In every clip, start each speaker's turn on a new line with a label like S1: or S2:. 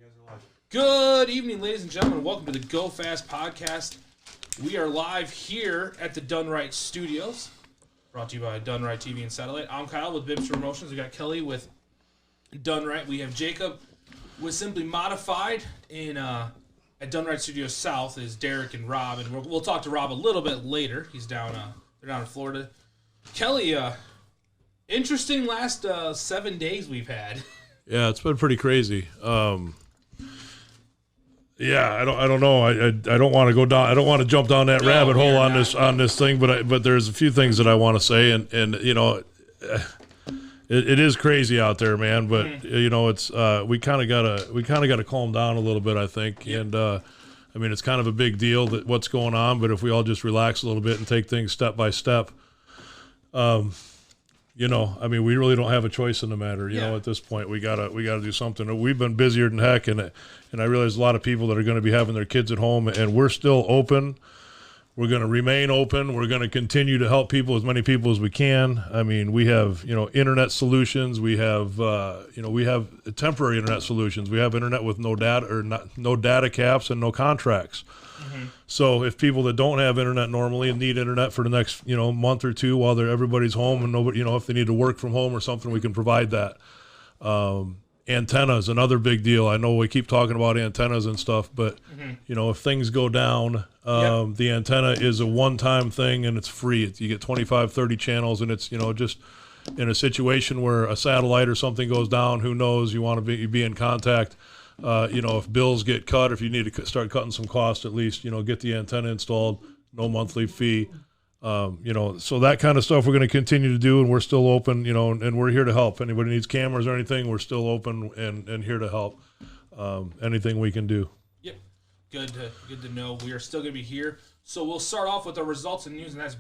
S1: You guys are live.
S2: Good evening, ladies and gentlemen. Welcome to the Go Fast podcast. We are live here at the Done Right Studios, brought to you by Done Right TV and Satellite. I'm Kyle with Bibster Promotions. We got Kelly with Done Right. We have Jacob with Simply Modified in at Done Right Studios South is Derek and Rob, and we'll talk to Rob a little bit later. He's down. They're down in Florida. Kelly, interesting last 7 days we've had.
S1: Yeah, it's been pretty crazy. Yeah, I don't know. I don't want to go down. I don't want to jump down that rabbit hole on this thing. But there's a few things that I want to say, and you know, it is crazy out there, man. But you know, it's we kind of gotta calm down a little bit, I think. Yep. And I mean, it's kind of a big deal that what's going on. But if we all just relax a little bit and take things step by step, you know, I mean, we really don't have a choice in the matter. You know, at this point, we gotta do something. We've been busier than heck, and I realize a lot of people that are going to be having their kids at home, and we're still open. We're going to remain open. We're going to continue to help people, as many people as we can. I mean, we have, you know, internet solutions. We have, you know, we have temporary internet solutions. We have internet with no data caps and no contracts. Mm-hmm. So if people that don't have internet normally and need internet for the next, you know, month or two while everybody's home and nobody, you know, if they need to work from home or something, we can provide that. Antennas, another big deal. I know we keep talking about antennas and stuff, but you know, if things go down, the antenna is a one-time thing and it's free. You get 25, 30 channels, and it's, you know, just in a situation where a satellite or something goes down, who knows, you want to be in contact. You know, if bills get cut, if you need to start cutting some costs, at least, you know, get the antenna installed, no monthly fee. You know, so that kind of stuff we're going to continue to do, and we're still open, you know, and we're here to help. Anybody needs cameras or anything, we're still open and here to help. Anything we can do.
S2: Yep. Good to know. We are still going to be here. So we'll start off with the results and news, and that's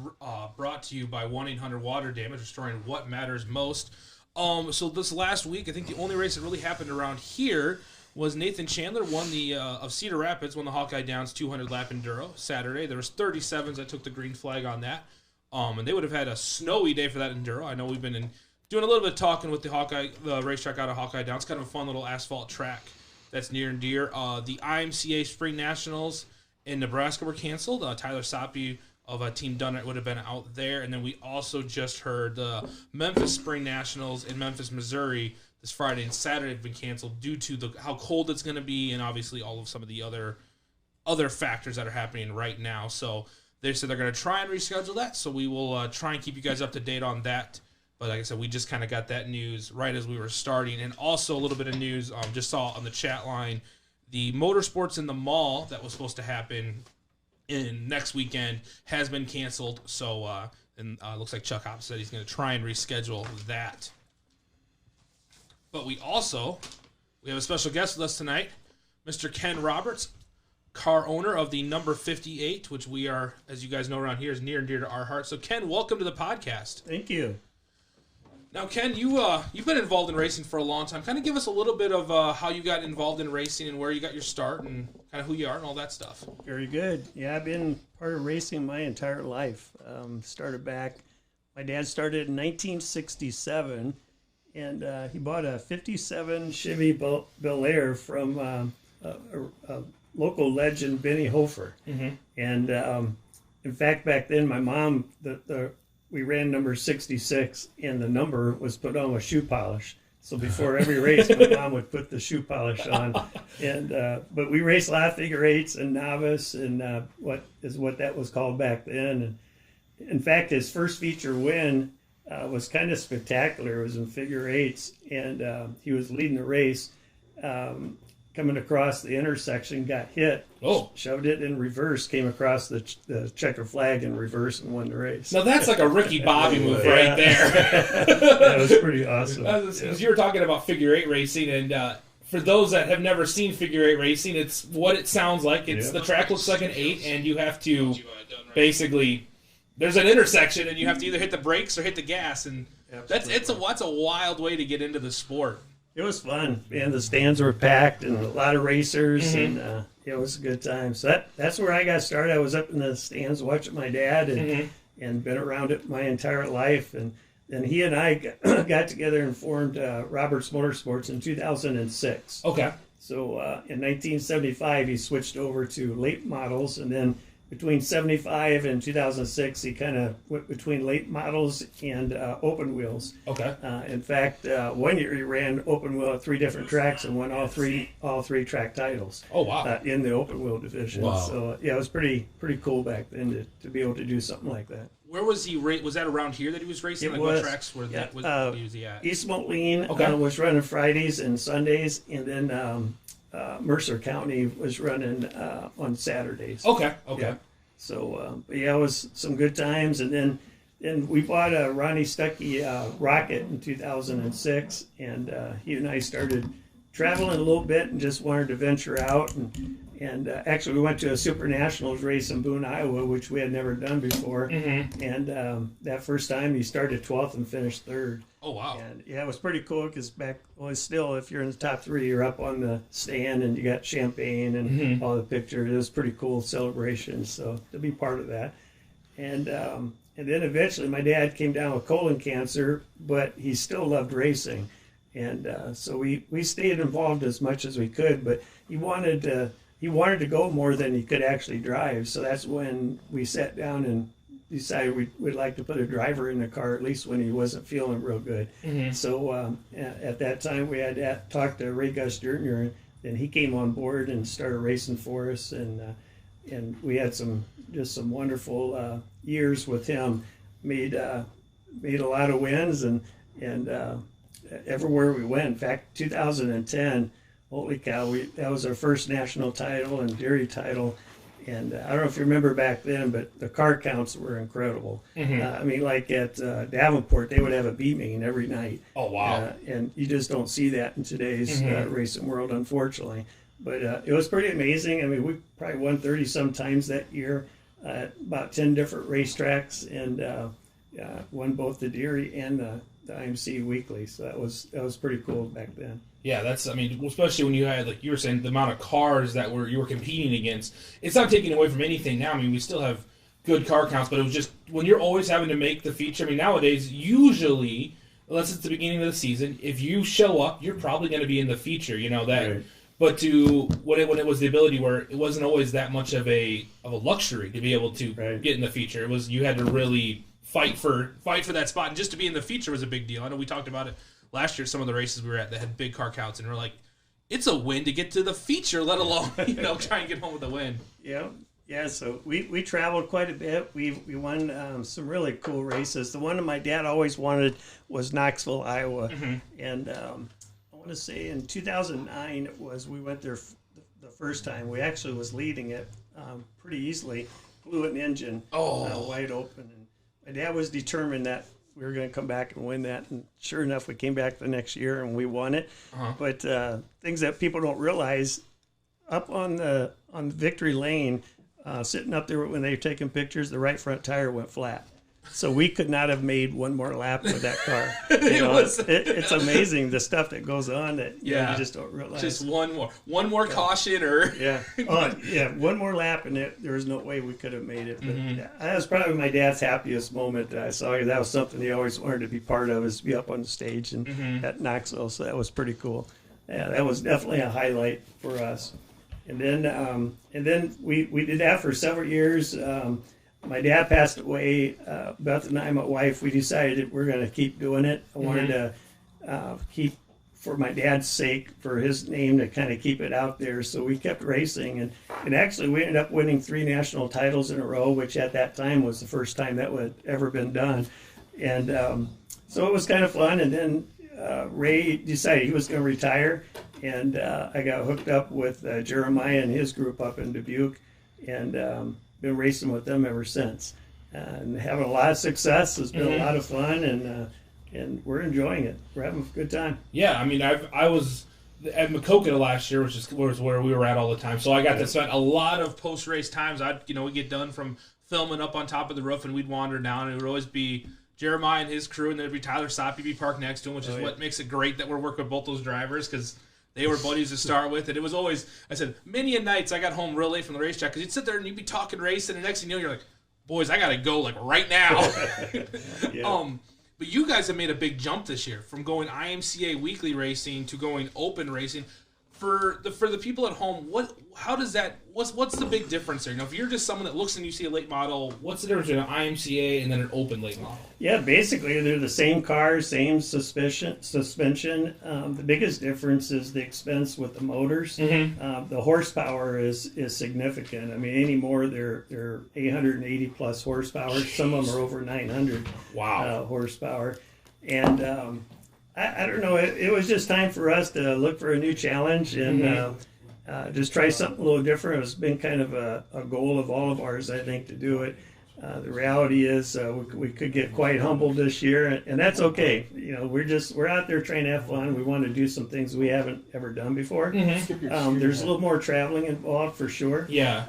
S2: brought to you by 1-800-WATER DAMAGE, restoring what matters most. So this last week, I think the only race that really happened around here was Nathan Chandler won the of Cedar Rapids, won the Hawkeye Downs 200-lap Enduro Saturday. There was 37s that took the green flag on that. And they would have had a snowy day for that Enduro. I know we've been doing a little bit of talking with the racetrack out of Hawkeye Downs. Kind of a fun little asphalt track that's near and dear. The IMCA Spring Nationals in Nebraska were canceled. Tyler Soppe of Team Done Right would have been out there. And then we also just heard the Memphis Spring Nationals in Memphis, Missouri, this Friday and Saturday have been canceled due to how cold it's going to be, and obviously all of some of the other factors that are happening right now. So they said they're going to try and reschedule that. So we will try and keep you guys up to date on that. But like I said, we just kind of got that news right as we were starting, and also a little bit of news. Just saw on the chat line the Motorsports in the Mall that was supposed to happen in next weekend has been canceled. So and looks like Chuck Hopp said he's going to try and reschedule that. But we have a special guest with us tonight, Mr. Ken Roberts, car owner of the number 58, which we are, as you guys know around here, is near and dear to our hearts. So, Ken, welcome to the podcast.
S3: Thank you.
S2: Now, Ken, you've been involved in racing for a long time. Kind of give us a little bit of how you got involved in racing and where you got your start and kind of who you are and all that stuff.
S3: Very good. Yeah, I've been part of racing my entire life. Started back, my dad started in 1967. And he bought a 57 Chevy Bel Air from a local legend, Benny Hofer. Mm-hmm. And in fact, back then, my mom, we ran number 66, and the number was put on with shoe polish. So before every race, my mom would put the shoe polish on. And but we raced a lot of figure eights and novice, and what that was called back then. And in fact, his first feature win was kind of spectacular. It was in figure eights, and he was leading the race, coming across the intersection, got hit, shoved it in reverse, came across the checker flag in reverse, and won the race.
S2: Now that's like a Ricky Bobby move right there.
S3: That was pretty awesome.
S2: You were talking about figure eight racing, and for those that have never seen figure eight racing, it's what it sounds like. It's the track looks like an 8, and you have to basically. There's an intersection, and you have to either hit the brakes or hit the gas, and that's a wild way to get into the sport.
S3: It was fun, and the stands were packed, and a lot of racers, and it was a good time. So that's where I got started. I was up in the stands watching my dad, and been around it my entire life. And then he and I got together and formed Roberts Motorsports in 2006.
S2: Okay.
S3: So in 1975, he switched over to late models, and then between 75 and 2006, he kind of went between late models and open wheels.
S2: Okay.
S3: In fact, 1 year he ran open wheel at 3 different tracks and won all three track titles.
S2: Oh wow.
S3: In the open wheel division.
S2: Wow.
S3: So yeah, it was pretty cool back then to be able to do something like that.
S2: Where was he? Was that around here that he was racing?
S3: It
S2: like
S3: was.
S2: What tracks were
S3: Yeah,
S2: that? Was he at?
S3: East Moline
S2: Okay.
S3: was running Fridays and Sundays, and then Mercer County was running on Saturdays.
S2: Okay. Okay.
S3: Yeah. So, but yeah, it was some good times. And then we bought a Ronnie Stuckey Rocket in 2006, and he and I started traveling a little bit and just wanted to venture out. And actually, we went to a Super Nationals race in Boone, Iowa, which we had never done before.
S2: Mm-hmm.
S3: And that first time, he started 12th and finished 3rd.
S2: Oh wow.
S3: And yeah, it was pretty cool because still, if you're in the top 3, you're up on the stand and you got champagne and all the pictures. It was pretty cool celebration. So to be part of that, and then eventually my dad came down with colon cancer, but he still loved racing, and so we stayed involved as much as we could. But he wanted to go more than he could actually drive. So that's when we sat down and decided we'd like to put a driver in the car, at least when he wasn't feeling real good.
S2: Mm-hmm.
S3: So at that time, we had talked to Ray Gus Jr., and he came on board and started racing for us, and we had some wonderful years with him. Made a lot of wins, and everywhere we went. In fact, 2010, holy cow, that was our first national title and dairy title. And I don't know if you remember back then, but the car counts were incredible.
S2: Mm-hmm.
S3: I mean, like at Davenport, they would have a B main every night.
S2: Oh wow.
S3: And you just don't see that in today's racing world, unfortunately. But it was pretty amazing. I mean, we probably won 30 some times that year at about 10 different racetracks, and won both the Deary and the IMC Weekly. So that was pretty cool back then.
S2: Yeah, especially when you had, like you were saying, the amount of cars that you were competing against. It's not taking away from anything now. I mean, we still have good car counts, but it was just when you're always having to make the feature. I mean, nowadays, usually, unless it's the beginning of the season, if you show up, you're probably going to be in the feature. You know that.
S3: Right.
S2: But when it was the ability where it wasn't always that much of a luxury to be able to get in the feature. It was you had to really fight for that spot, and just to be in the feature was a big deal. I know we talked about it last year. Some of the races we were at that had big car counts, and we're like, it's a win to get to the feature, let alone try and get home with a win.
S3: Yeah. So we traveled quite a bit. We won some really cool races. The one that my dad always wanted was Knoxville, Iowa, and I want to say in 2009 we went there the first time. We actually was leading it pretty easily, blew an engine wide open, and my dad was determined that we were going to come back and win that, and sure enough, we came back the next year and we won it. But things that people don't realize, up on the victory lane, sitting up there when they were taking pictures, the right front tire went flat. So we could not have made one more lap with that car. It's amazing the stuff that goes on that you just don't realize.
S2: Just one more caution, or
S3: one more lap, and there was no way we could have made it. But that was probably my dad's happiest moment that I saw. That was something he always wanted to be part of, is be up on the stage and at Knoxville. So that was pretty cool. Yeah, that was definitely a highlight for us. And then we did that for several years. My dad passed away. Beth and I, my wife, we decided we're going to keep doing it. I wanted to keep, for my dad's sake, for his name, to kind of keep it out there. So we kept racing, and actually we ended up winning 3 national titles in a row, which at that time was the first time that would ever been done. And so it was kind of fun. And then Ray decided he was going to retire, and I got hooked up with Jeremiah and his group up in Dubuque, and been racing with them ever since, and having a lot of success. It's been a lot of fun, and we're enjoying it. We're having a good time.
S2: Yeah, I mean, I was at Maquoketa last year, which was where we were at all the time. So I got to spend a lot of post race times. We'd get done from filming up on top of the roof, and we'd wander down, and it would always be Jeremiah and his crew, and there'd be Tyler Soppy be parked next to him, which is what makes it great that we're working with both those drivers, because they were buddies to start with, and it was always, I said, many a nights I got home real late from the racetrack, because you'd sit there and you'd be talking racing, and the next thing you know, you're like, boys, I got to go, like, right now. But you guys have made a big jump this year, from going IMCA weekly racing to going open racing. for the people at home, what's the big difference there? If you're just someone that looks and you see a late model, what's the difference between an IMCA and then an open late model?
S3: Yeah, basically they're the same car, same suspension. The biggest difference is the expense with the motors. The horsepower is significant. I mean, anymore they're 880 plus horsepower. Jeez. Some of them are over 900.
S2: Wow.
S3: Horsepower, and I don't know. It was just time for us to look for a new challenge and just try something a little different. It's been kind of a goal of all of ours, I think, to do it. The reality is we could get quite humbled this year, and that's okay. We're out there trying to have fun. We want to do some things we haven't ever done before. There's a little more traveling involved for sure.
S2: Yeah.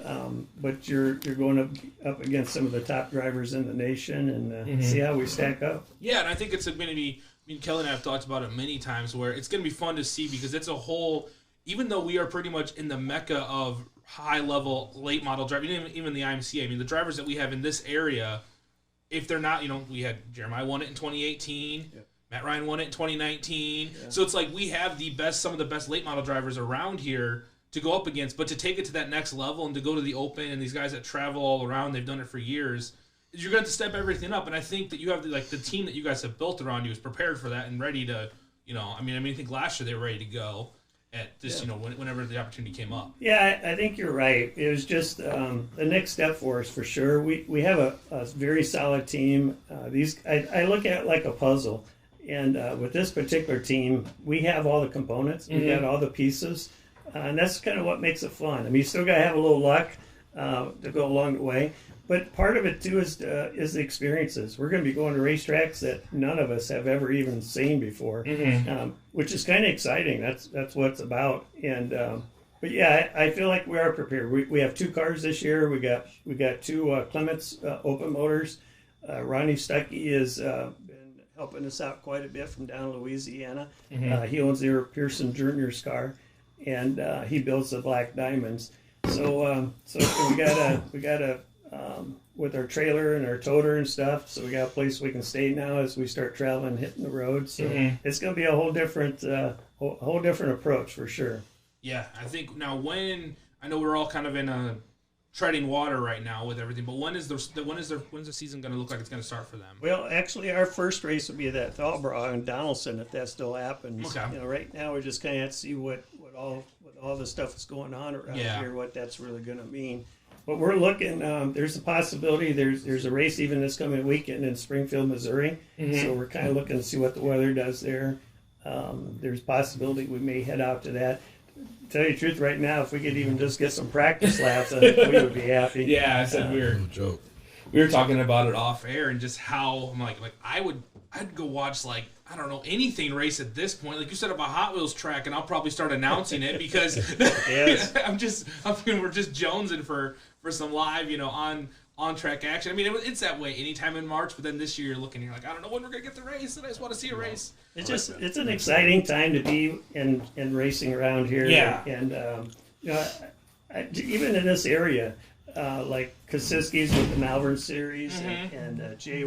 S3: But you're going up against some of the top drivers in the nation and see how we stack up.
S2: Yeah, and I think it's going to be. I mean, Kelly and I have talked about it many times where it's going to be fun to see because it's a whole, even though we are pretty much in the mecca of high-level late model driving, even the IMCA, I mean, the drivers that we have in this area, if they're not, we had Jeremiah won it in 2018, yep. Matt Ryan won it in 2019, yeah. So it's like we have some of the best late model drivers around here to go up against, but to take it to that next level and to go to the Open and these guys that travel all around, they've done it for years, you're going to have to step everything up, and I think that you have the team that you guys have built around you is prepared for that and ready to, I think last year they were ready to go at this, whenever the opportunity came up.
S3: Yeah, I think you're right. It was just the next step for us for sure. We have a very solid team. I look at it like a puzzle, and with this particular team, we have all the components, we got all the pieces, and that's kind of what makes it fun. I mean, you still got to have a little luck to go along the way. But part of it, too, is the experiences. We're going to be going to racetracks that none of us have ever even seen before, which is kind of exciting. That's what it's about. And but yeah, I feel like we are prepared. We have 2 cars this year. We got 2 Clements open motors. Ronnie Stuckey has been helping us out quite a bit from down in Louisiana. He owns the Pearson Jr.'s car, and he builds the Black Diamonds. So we got a with our trailer and our toter and stuff, so we got a place we can stay now as we start traveling, hitting the road. So it's going to be a whole different approach for sure.
S2: Yeah, I think now I know we're all kind of in a treading water right now with everything, but when's the season going to look like it's going to start for them?
S3: Well, actually, our first race will be that Thalbra in Donaldson if that still happens.
S2: Okay.
S3: Right now we just kind of have to see what all the stuff that's going on around here, what that's really going to mean. But we're looking. There's a possibility. There's a race even this coming weekend in Springfield, Missouri. So we're kind of looking to see what the weather does there. There's a possibility we may head out to that. To tell you the truth, right now, if we could even just get some practice laps, we would be happy.
S2: Yeah, I said we were talking about it off air and just how I'm like I'd go watch I don't know, anything race at this point. Like you set up a Hot Wheels track, and I'll probably start announcing it because
S3: yes.
S2: we're just jonesing for some live, on track action. I mean, it's that way anytime in March, but then this year you're like, I don't know when we're gonna get the race, and I just want to see a race.
S3: It's an exciting time to be in racing around here.
S2: Yeah,
S3: and even in this area, like Kosiski's with the Malvern Series, and Jay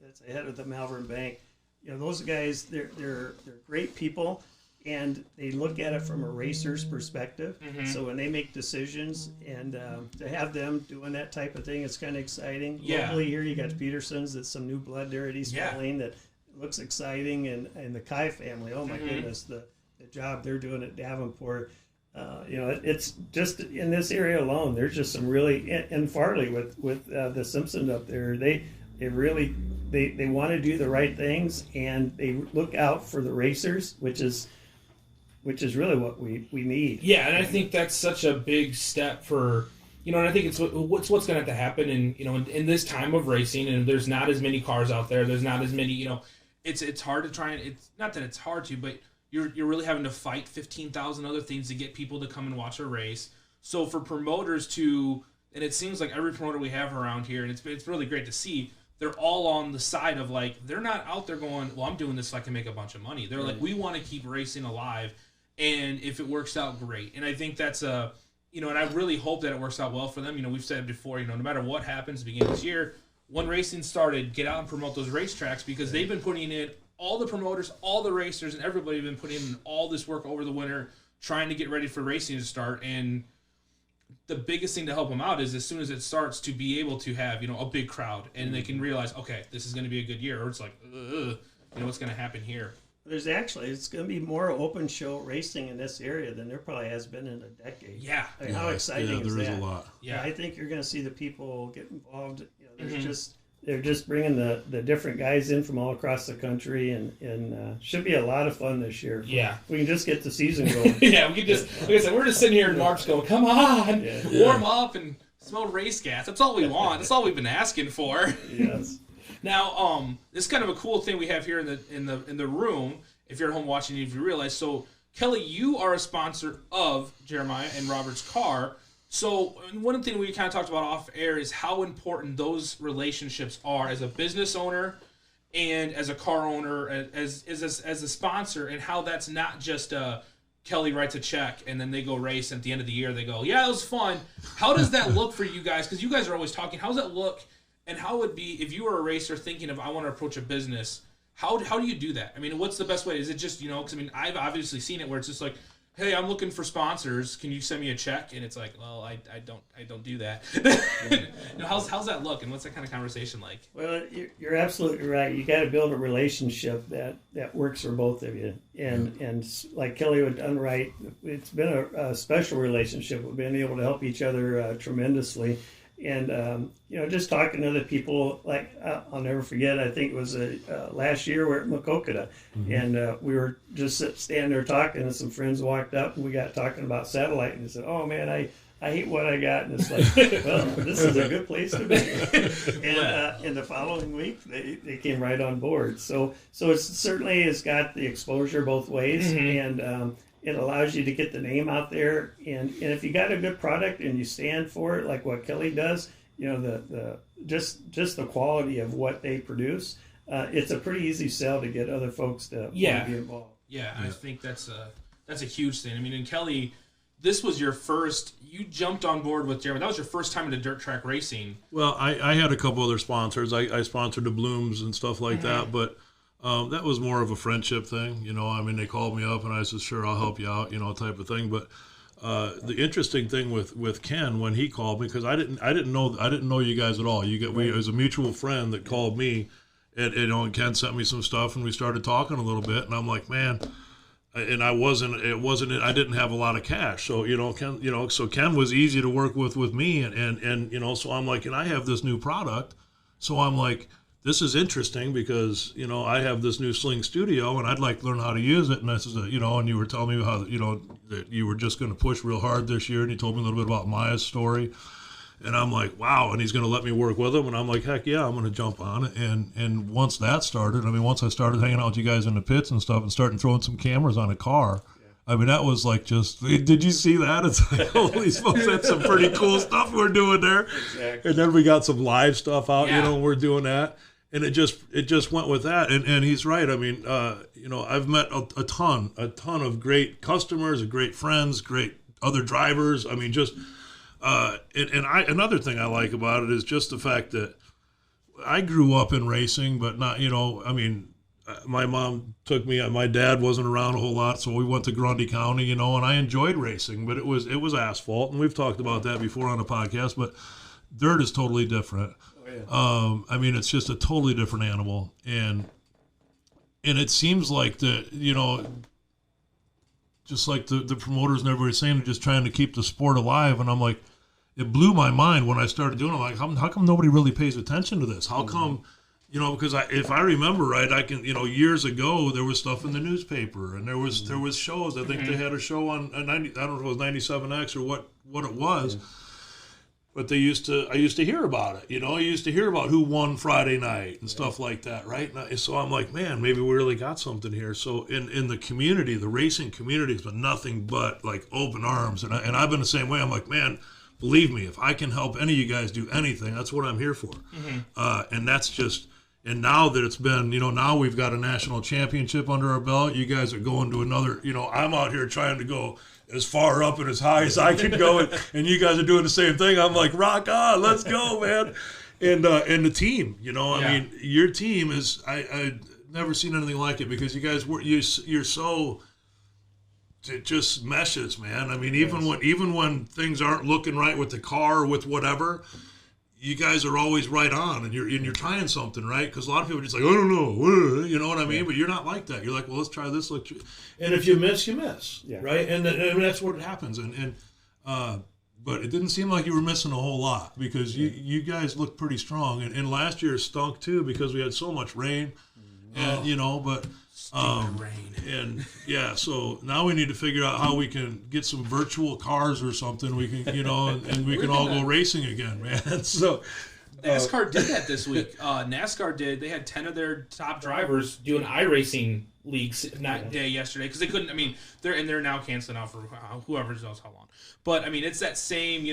S3: that's the head of the Malvern Bank. Those guys, they're great people, and they look at it from a racer's perspective. So when they make decisions, and to have them doing that type of thing, it's kind of exciting.
S2: Yeah.
S3: Locally here, you got Petersons, that's some new blood there at East Moline that looks exciting, and the Kai family. Oh my goodness, the job they're doing at Davenport. It's just in this area alone. There's just some really, and Farley with the Simpsons up there. They really. They want to do the right things, and they look out for the racers, which is really what we need.
S2: Yeah, and I think that's such a big step for, and I think it's what's going to have to happen in this time of racing, and there's not as many cars out there. There's not as many, it's hard to try, and it's not that it's hard to, but you're really having to fight 15,000 other things to get people to come and watch a race. So for promoters to, and it seems like every promoter we have around here, and it's really great to see, they're all on the side of they're not out there going, well, I'm doing this so I can make a bunch of money. They're like, we want to keep racing alive, and if it works out, great. And I think that's and I really hope that it works out well for them. We've said before, no matter what happens at the beginning of this year, when racing started, get out and promote those racetracks because they've been putting in, all the promoters, all the racers, and everybody have been putting in all this work over the winter trying to get ready for racing to start. And the biggest thing to help them out is as soon as it starts to be able to have, you know, a big crowd and they can realize, okay, this is going to be a good year, or it's like, you know, what's going to happen here.
S3: It's going to be more open show racing in this area than there probably has been in a decade.
S2: Yeah.
S3: I mean, how exciting is that?
S1: There is a lot.
S2: Yeah.
S3: I think you're going to see the people get involved. You know, there's they're just bringing the different guys in from all across the country, and should be a lot of fun this year.
S2: Yeah.
S3: We can just get the season going.
S2: Yeah, we could just, like I said, we're just sitting here in March going, come on, warm up and smell race gas. That's all we want. That's all we've been asking for.
S3: Yes.
S2: Now, this is kind of a cool thing we have here in the room. If you're at home watching, if you realize, so Kelly, you are a sponsor of Jeremiah and Robert's car. So one thing we kind of talked about off air is how important those relationships are as a business owner and as a car owner, as a sponsor, and how that's not just Kelly writes a check and then they go race, and at the end of the year they go, yeah, it was fun. How does that look for you guys? Because you guys are always talking. How does that look, and how would be if you were a racer thinking of, I want to approach a business, how do you do that? I mean, what's the best way? Is it just, you know, because I mean, I've obviously seen it where it's just like, hey, I'm looking for sponsors. Can you send me a check? And it's like, well, I don't do that. You know, how's that look, and what's that kind of conversation like?
S3: Well, you're absolutely right. You got to build a relationship that works for both of you. And like Kelly would done right, it's been a special relationship. We've been able to help each other tremendously. And, you know, just talking to other people, like, I'll never forget, I think it was last year we were at Maquoketa, and we were just standing there talking, and some friends walked up, and we got talking about satellite, and they said, oh, man, I hate what I got. And it's like, well, this is a good place to be. And in the following week, they came right on board. So it certainly has got the exposure both ways, and it allows you to get the name out there, and if you got a good product and you stand for it, like what Kelly does, you know, the just the quality of what they produce, it's a pretty easy sell to get other folks to want to be involved.
S2: Yeah, I think that's a huge thing. I mean, and Kelly, this was your first. You jumped on board with Jeremy. That was your first time into dirt track racing.
S1: Well, I had a couple other sponsors. I sponsored the Blooms and stuff like that, but. That was more of a friendship thing, you know. I mean, they called me up and I said, "Sure, I'll help you out," you know, type of thing. But the interesting thing with Ken when he called me, because I didn't know you guys at all. It was a mutual friend that called me, and you know, and Ken sent me some stuff, and we started talking a little bit, and I'm like, man. And I didn't have a lot of cash, so you know, Ken was easy to work with me, and you know, so I'm like, and I have this new product, so I'm like. This is interesting because, you know, I have this new Sling Studio and I'd like to learn how to use it. And this is, you know, and you were telling me how, you know, that you were just going to push real hard this year. And you told me a little bit about Maya's story. And I'm like, wow. And he's going to let me work with him. And I'm like, heck yeah, I'm going to jump on it. And once that started, I mean, once I started hanging out with you guys in the pits and stuff and starting throwing some cameras on a car, I mean, that was like just, did you see that? It's like, holy smokes, that's some pretty cool stuff we're doing there. Exactly. And then we got some live stuff out, you know, we're doing that. And it just went with that, and he's right. I mean, you know, I've met a ton of great customers, great friends, great other drivers. I mean, just another thing I like about it is just the fact that I grew up in racing, but not, you know, I mean, my mom took me. My dad wasn't around a whole lot, so we went to Grundy County, you know, and I enjoyed racing, but it was asphalt, and we've talked about that before on the podcast. But dirt is totally different. I mean, it's just a totally different animal, and it seems like you know, just like the promoters and everybody saying they're just trying to keep the sport alive, and I'm like, it blew my mind when I started doing it. Like, how come nobody really pays attention to this? How come, you know? Because if I remember right, I can, you know, years ago there was stuff in the newspaper, and there was shows. I think they had a show on 90. I don't know if it was 97X or what it was. But I used to hear about it, you know. I used to hear about who won Friday night and stuff like that, right? And so I'm like, man, maybe we really got something here. So in the community, the racing community has been nothing but like open arms, and I've been the same way. I'm like, man, believe me, if I can help any of you guys do anything, that's what I'm here for. And that's just, and now that it's been, you know, now we've got a national championship under our belt. You guys are going to another, you know, I'm out here trying to go as far up and as high as I can go, and you guys are doing the same thing. I'm like, rock on, let's go, man. And the team, you know, I mean, your team is, I've never seen anything like it, because you guys you're so, it just meshes, man. I mean, even when things aren't looking right with the car or with whatever, you guys are always right on, and you're trying something, right? Because a lot of people are just like, I don't know, you know what I mean? But you're not like that. You're like, well, let's try this. And if you miss, you miss, right? And that's what happens. But it didn't seem like you were missing a whole lot, because you guys looked pretty strong. And last year stunk too, because we had so much rain, and but.
S2: Rain.
S1: And so now we need to figure out how we can get some virtual cars or something. We can, and we can all go racing again, man. So
S2: NASCAR did that this week. NASCAR did. They had 10 of their top drivers
S4: doing iRacing leagues
S2: that day yesterday, because they couldn't. I mean, they're now canceling out for whoever knows how long. But I mean, it's that same.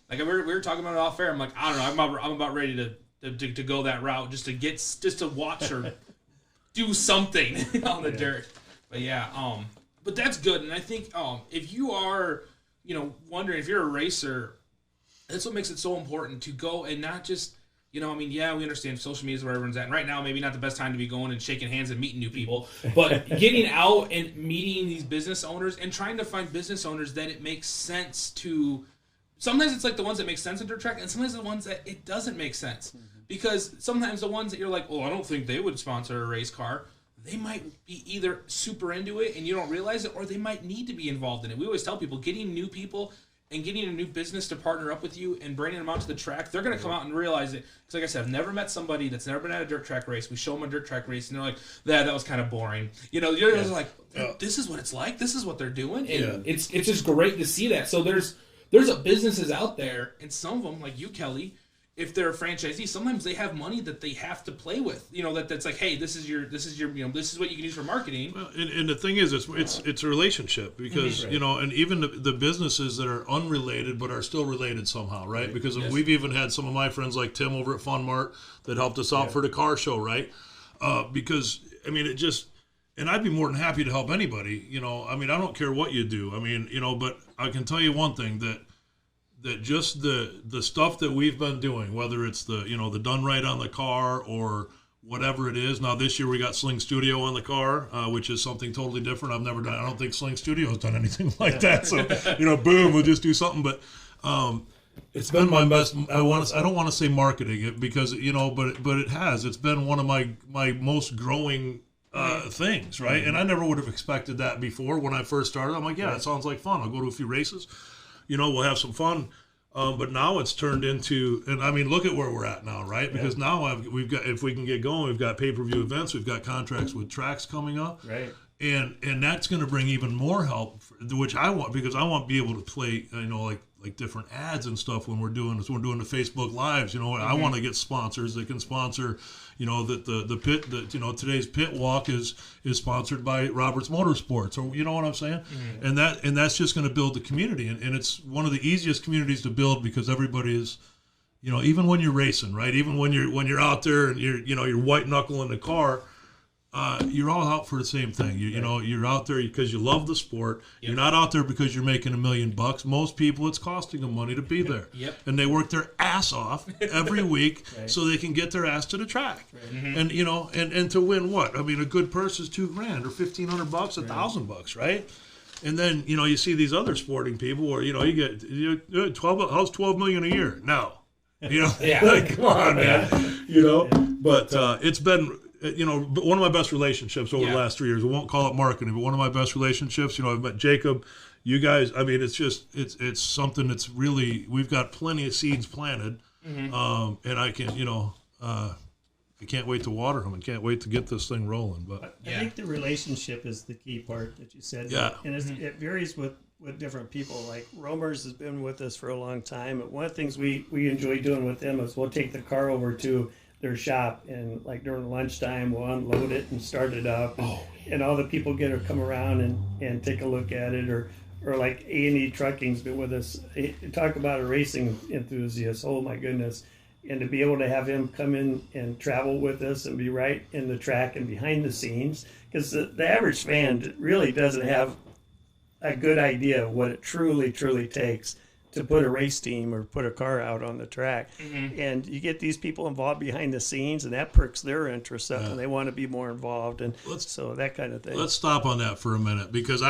S2: Like we were talking about it off air. I'm like, I don't know. I'm about ready to go that route just to watch her do something on the dirt. But but that's good. And I think if you are, wondering if you're a racer, that's what makes it so important to go and not just, we understand social media is where everyone's at. And right now, maybe not the best time to be going and shaking hands and meeting new people, but getting out and meeting these business owners and trying to find business owners that it makes sense to. Sometimes it's like the ones that make sense in dirt track, and sometimes the ones that it doesn't make sense. Because sometimes the ones that you're like, I don't think they would sponsor a race car, they might be either super into it and you don't realize it, or they might need to be involved in it. We always tell people, getting new people and getting a new business to partner up with you and bringing them out to the track, they're going to come out and realize it. Because like I said, I've never met somebody that's never been at a dirt track race. We show them a dirt track race, and they're like, that was kind of boring. You're like, this is what it's like. This is what they're doing. And it's just great to see that. So there's businesses out there, and some of them, like you, Kelly, if they're a franchisee, sometimes they have money that they have to play with. That's like, hey, this is this is what you can use for marketing.
S1: Well, and the thing is, it's a relationship, because and even the businesses that are unrelated but are still related somehow, right? Because we've even had some of my friends like Tim over at Fun Mart that helped us out for the car show, right? Because I mean, it just. And I'd be more than happy to help anybody, I mean, I don't care what you do. I mean, but I can tell you one thing, that just the stuff that we've been doing, whether it's the done right on the car or whatever it is. Now this year we got Sling Studio on the car, which is something totally different. I don't think Sling Studio has done anything like that. So, boom, we'll just do something. But it's been my best. I don't want to say marketing it, because, but it has. It's been one of my most growing things, right? And I never would have expected that before when I first started. I'm like, that sounds like fun. I'll go to a few races. We'll have some fun. But now it's turned into, and I mean, look at where we're at now, right? Because now we've got, if we can get going, we've got pay-per-view events, we've got contracts with tracks coming up,
S3: right?
S1: And that's going to bring even more help, which I want, because I want to be able to play, like different ads and stuff when we're doing the Facebook Lives. I want to get sponsors that can sponsor. The pit, today's pit walk is sponsored by Roberts Motorsports, or you know what I'm saying? Mm-hmm. And that's just going to build the community, and it's one of the easiest communities to build, because everybody is, even when you're racing, right? Even when you're out there and you're white knuckling the car, you're all out for the same thing. You're out there because you love the sport. Yep. You're not out there because you're making $1 million. Most people, it's costing them money to be there.
S2: Yep.
S1: And they work their ass off every week so they can get their ass to the track.
S2: Right. Mm-hmm.
S1: And to win what? I mean, a good purse is $2,000 or $1,500, $1,000, right? And then you see these other sporting people where you get 12. How's $12 million a year? No, like, come on, man. But it's been. But one of my best relationships over the last 3 years. We won't call it marketing, but one of my best relationships. I've met Jacob, you guys. I mean, it's something that's really, we've got plenty of seeds planted, and I can, I can't wait to water them and can't wait to get this thing rolling. But
S3: I think the relationship is the key part that you said.
S1: Yeah,
S3: and it varies with different people. Like Romer's has been with us for a long time. And one of the things we enjoy doing with them is we'll take the car over to their shop, and like during lunchtime we'll unload it and start it up, and all the people come around and take a look at it, or like A&E Trucking's been with us. Talk about a racing enthusiast, oh my goodness. And to be able to have him come in and travel with us and be right in the track and behind the scenes, because the average fan really doesn't have a good idea of what it truly takes to put a race team or put a car out on the track. And you get these people involved behind the scenes, and that perks their interest up, and they want to be more involved, and so that kind of thing.
S1: Let's stop on that for a minute, because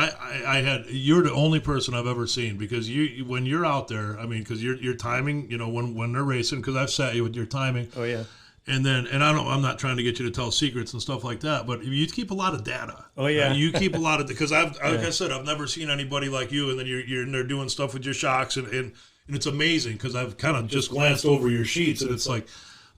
S1: you're the only person I've ever seen, because when you're out there, I mean, because your timing, when they're racing, because I've sat you with your timing.
S3: Oh yeah.
S1: And I'm not trying to get you to tell secrets and stuff like that, but you keep a lot of data.
S3: Oh yeah.
S1: You keep a lot of, because like I said, I've never seen anybody like you, and then you're in there doing stuff with your shocks, and it's amazing, because I've kind of just glanced over your sheets, and it's like,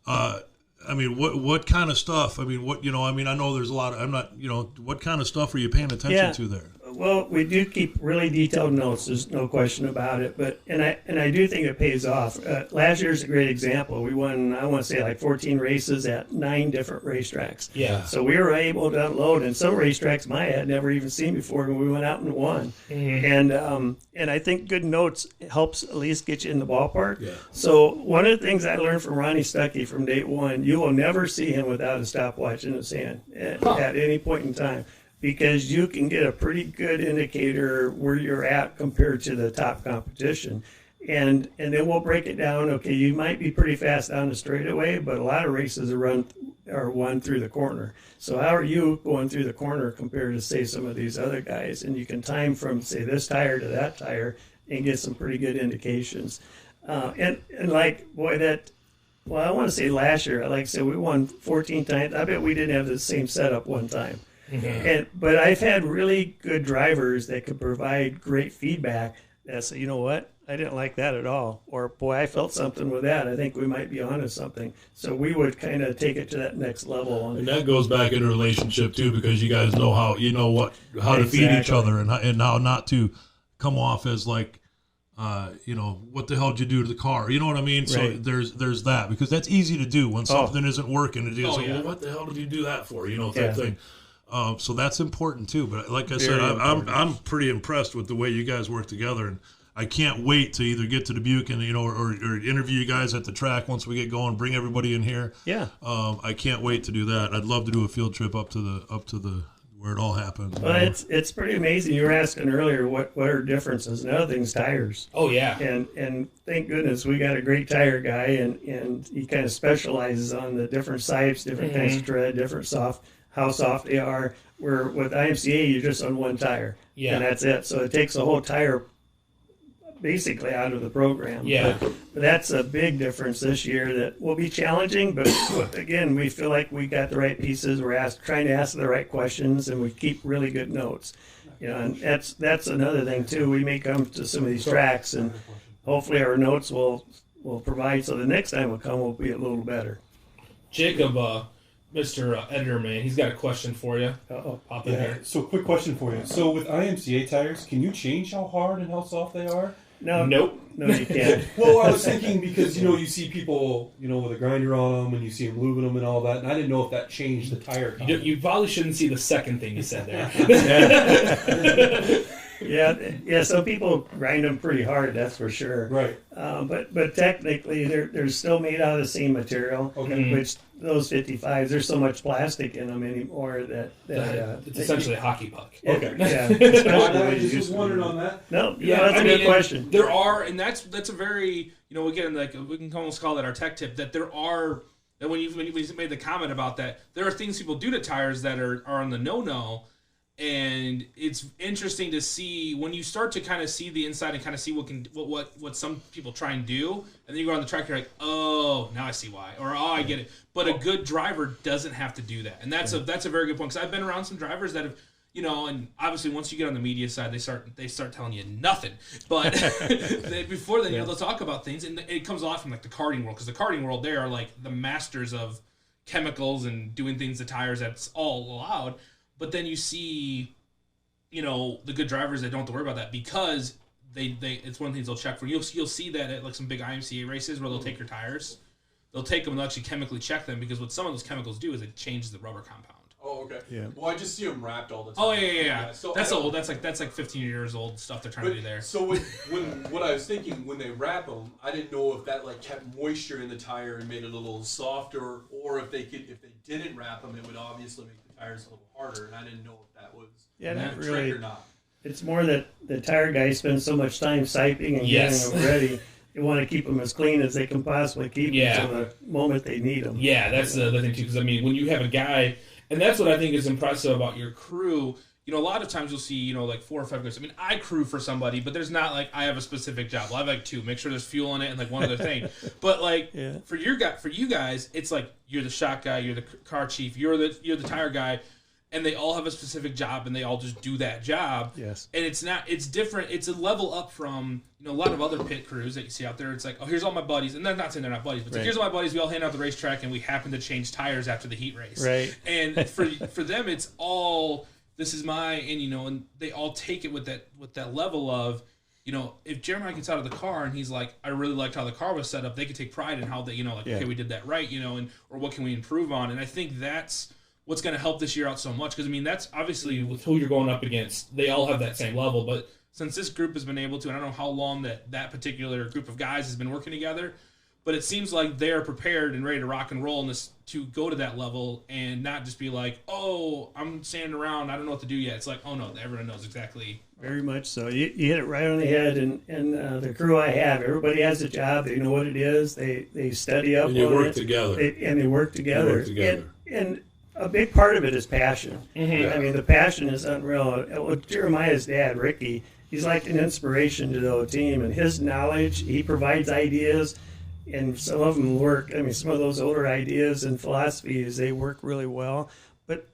S1: I mean, what kind of stuff? I mean, I know there's a lot of, what kind of stuff are you paying attention to there?
S3: Well, we do keep really detailed notes. There's no question about it. But and I do think it pays off. Last year's a great example. We won, I want to say, like 14 races at 9 different racetracks.
S4: Yeah.
S3: So we were able to unload, and some racetracks Maya had never even seen before when we went out and won. And I think good notes helps at least get you in the ballpark.
S1: Yeah.
S3: So one of the things I learned from Ronnie Stuckey from day one, you will never see him without a stopwatch in his hand at any point in time, because you can get a pretty good indicator where you're at compared to the top competition. And then we'll break it down. Okay, you might be pretty fast down the straightaway, but a lot of races are won through the corner. So how are you going through the corner compared to, say, some of these other guys? And you can time from, say, this tire to that tire and get some pretty good indications. And like, boy, I want to say last year, like I said, we won 14 times. I bet we didn't have the same setup one time. But I've had really good drivers that could provide great feedback that say, you know what, I didn't like that at all. Or, boy, I felt something with that. I think we might be onto something. So we would kind of take it to that next level.
S1: And that goes back into relationship, too, because you guys know how to feed each other, and how not to come off as like, what the hell did you do to the car? You know what I mean? So there's that, because that's easy to do when something isn't working. To do well, what the hell did you do that for? Type thing. So that's important too. But like I said, I'm pretty impressed with the way you guys work together, and I can't wait to either get to Dubuque and or interview you guys at the track once we get going. Bring everybody in here.
S3: Yeah.
S1: I can't wait to do that. I'd love to do a field trip up to the where it all happens.
S3: Well, it's pretty amazing. You were asking earlier what are differences. Another thing's tires.
S4: Oh yeah.
S3: And thank goodness we got a great tire guy, and he kind of specializes on the different types, different kinds of tread, different how soft they are. Where with IMCA, you're just on one tire, and that's it. So it takes the whole tire basically out of the program.
S4: Yeah.
S3: But that's a big difference this year that will be challenging. But again, we feel like we got the right pieces. We're trying to ask the right questions, and we keep really good notes. And that's another thing too. We may come to some of these tracks, and hopefully our notes will provide, so the next time we come will be a little better.
S4: Jacob, Mr. Editor Man, he's got a question for you. Pop in here.
S5: So, quick question for you. So, with IMCA tires, can you change how hard and how soft they are?
S3: No,
S4: Nope.
S3: No, you can't.
S5: Well, I was thinking because, you see people, with a grinder on them, and you see them lubing them and all that, and I didn't know if that changed the tire count.
S4: You probably shouldn't see the second thing you said there.
S3: Yeah. Some people grind them pretty hard, that's for sure.
S5: Right.
S3: But technically, they're still made out of the same material.
S5: Okay.
S3: Which those 55s, there's so much plastic in them anymore that
S4: it's essentially a hockey puck.
S5: Okay.
S3: Yeah. Especially
S5: I just wondering on that.
S3: No, that's a good question.
S2: There are, and that's a very, again, like we can almost call that our tech tip, that there are, that when you made the comment about that, there are things people do to tires that are on the no-no. And it's interesting to see when you start to kind of see the inside and kind of see what some people try and do, and then you go on the track, you're like, oh, now I see why, or oh, I get it. But a good driver doesn't have to do that, and that's a very good point, because I've been around some drivers that have, and obviously once you get on the media side, they start telling you nothing. But before then, they'll talk about things, and it comes a lot from like the karting world, because the karting world, they are like the masters of chemicals and doing things to tires that's all allowed. But then you see, the good drivers that don't have to worry about that, because they it's one of the things they'll check for. You'll see that at like some big IMCA races where they'll take your tires, they'll take them and they'll actually chemically check them, because what some of those chemicals do is it changes the rubber compound.
S6: Oh, okay.
S3: Yeah.
S6: Well, I just see them wrapped all the time.
S2: Oh yeah.
S6: So
S2: that's old. That's like 15 years old stuff they're trying to do there.
S6: So when what I was thinking, when they wrap them, I didn't know if that like kept moisture in the tire and made it a little softer, or if they didn't wrap them, it would obviously make the tires a little harder. And I didn't know if that was
S3: not
S6: a
S3: really.
S6: trick or not.
S3: It's more that the tire guys spend so much time siping and
S4: Yes.
S3: getting them ready. They want to keep them as clean as they can possibly keep
S4: Yeah.
S3: them to the moment they need them.
S4: Yeah, that's the other thing too. Because I mean, when you have a guy, and that's what I think is impressive about your crew. You know, a lot of times you'll see, you know, like 4 or 5 guys. I mean, I crew for somebody, but there's not like I have a specific job. Well, I have like 2. Make sure there's fuel in it and like one other thing. But like
S3: Yeah.
S4: for you guys, it's like you're the shop guy, you're the car chief, you're the tire guy, and they all have a specific job and they all just do that job.
S3: Yes.
S4: And it's different. It's a level up from, you know, a lot of other pit crews that you see out there. It's like, oh, here's all my buddies, and they're not saying they're not buddies, but it's like,
S3: Right.
S4: here's all my buddies. We all hang out the racetrack and we happen to change tires after the heat race.
S3: Right.
S4: And for them, it's all, this is my, and you know, and they all take it with that level of, you know, if Jeremiah gets out of the car and he's like, I really liked how the car was set up, they can take pride in how they, you know, like,
S3: Yeah.
S4: okay, we did that right, you know, and or what can we improve on? And I think that's what's going to help this year out so much, because I mean, that's obviously with who you're going up against, they all have that same level. But since this group has been able to, and I don't know how long that particular group of guys has been working together, but it seems like they're prepared and ready to rock and roll in this, to go to that level and not just be like, oh, I'm standing around, I don't know what to do yet. It's like, oh no, everyone knows exactly.
S3: Very much so. You hit it right on the head. And the crew I have, everybody has a job. They know what it is. They study up
S1: And you
S3: on
S1: work
S3: it.
S1: together.
S3: They work together.
S1: work together.
S3: And a big part of it is passion.
S4: Mm-hmm.
S3: I mean, the passion is unreal. With Jeremiah's dad, Ricky, he's like an inspiration to the whole team. And his knowledge, he provides ideas. And some of them work. I mean, some of those older ideas and philosophies, they work really well. But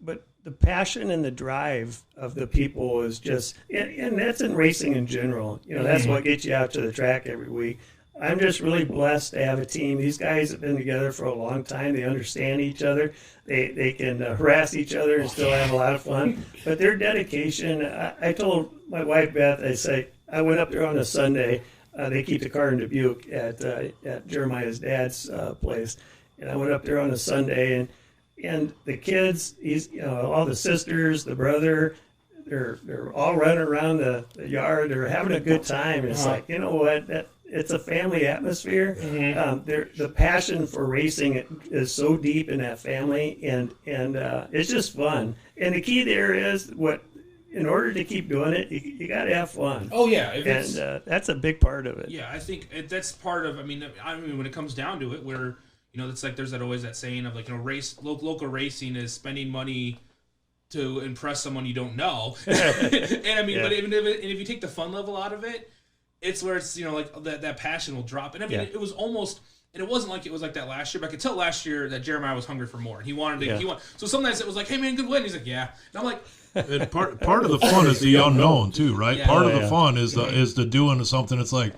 S3: the passion and the drive of the people is just, and that's in racing in general. You know, that's what gets you out to the track every week. I'm just really blessed to have a team. These guys have been together for a long time. They understand each other. They can harass each other and still have a lot of fun. But their dedication, I told my wife, Beth, I say, I went up there on a Sunday. They keep the car in Dubuque at Jeremiah's dad's place. And I went up there on a Sunday, and the kids, all the sisters, the brother, they're all running around the yard. They're having a good time. It's like, you know what? It's a family atmosphere. The passion for racing is so deep in that family, and it's just fun. And the key there is in order to keep doing it, you got to have fun.
S4: Oh yeah,
S3: And that's a big part of it.
S4: yeah, I think that's part of. I mean, when it comes down to it, where you know, it's like there's always that saying of like, you know, local racing is spending money to impress someone you don't know. And I mean,
S3: Yeah.
S4: but if you take the fun level out of it, it's where it's, you know, like that passion will drop. And I mean,
S3: Yeah.
S4: it was almost. And it wasn't like it was like that last year, but I could tell last year that Jeremiah was hungry for more. And he wanted to.
S3: Yeah.
S4: So sometimes it was like, "Hey man, good win." He's like, "Yeah," and I'm like,
S1: And part of the fun is the unknown too, right?
S4: Yeah.
S1: Part
S3: Oh,
S1: of the
S3: yeah.
S1: fun is the doing of something. It's like,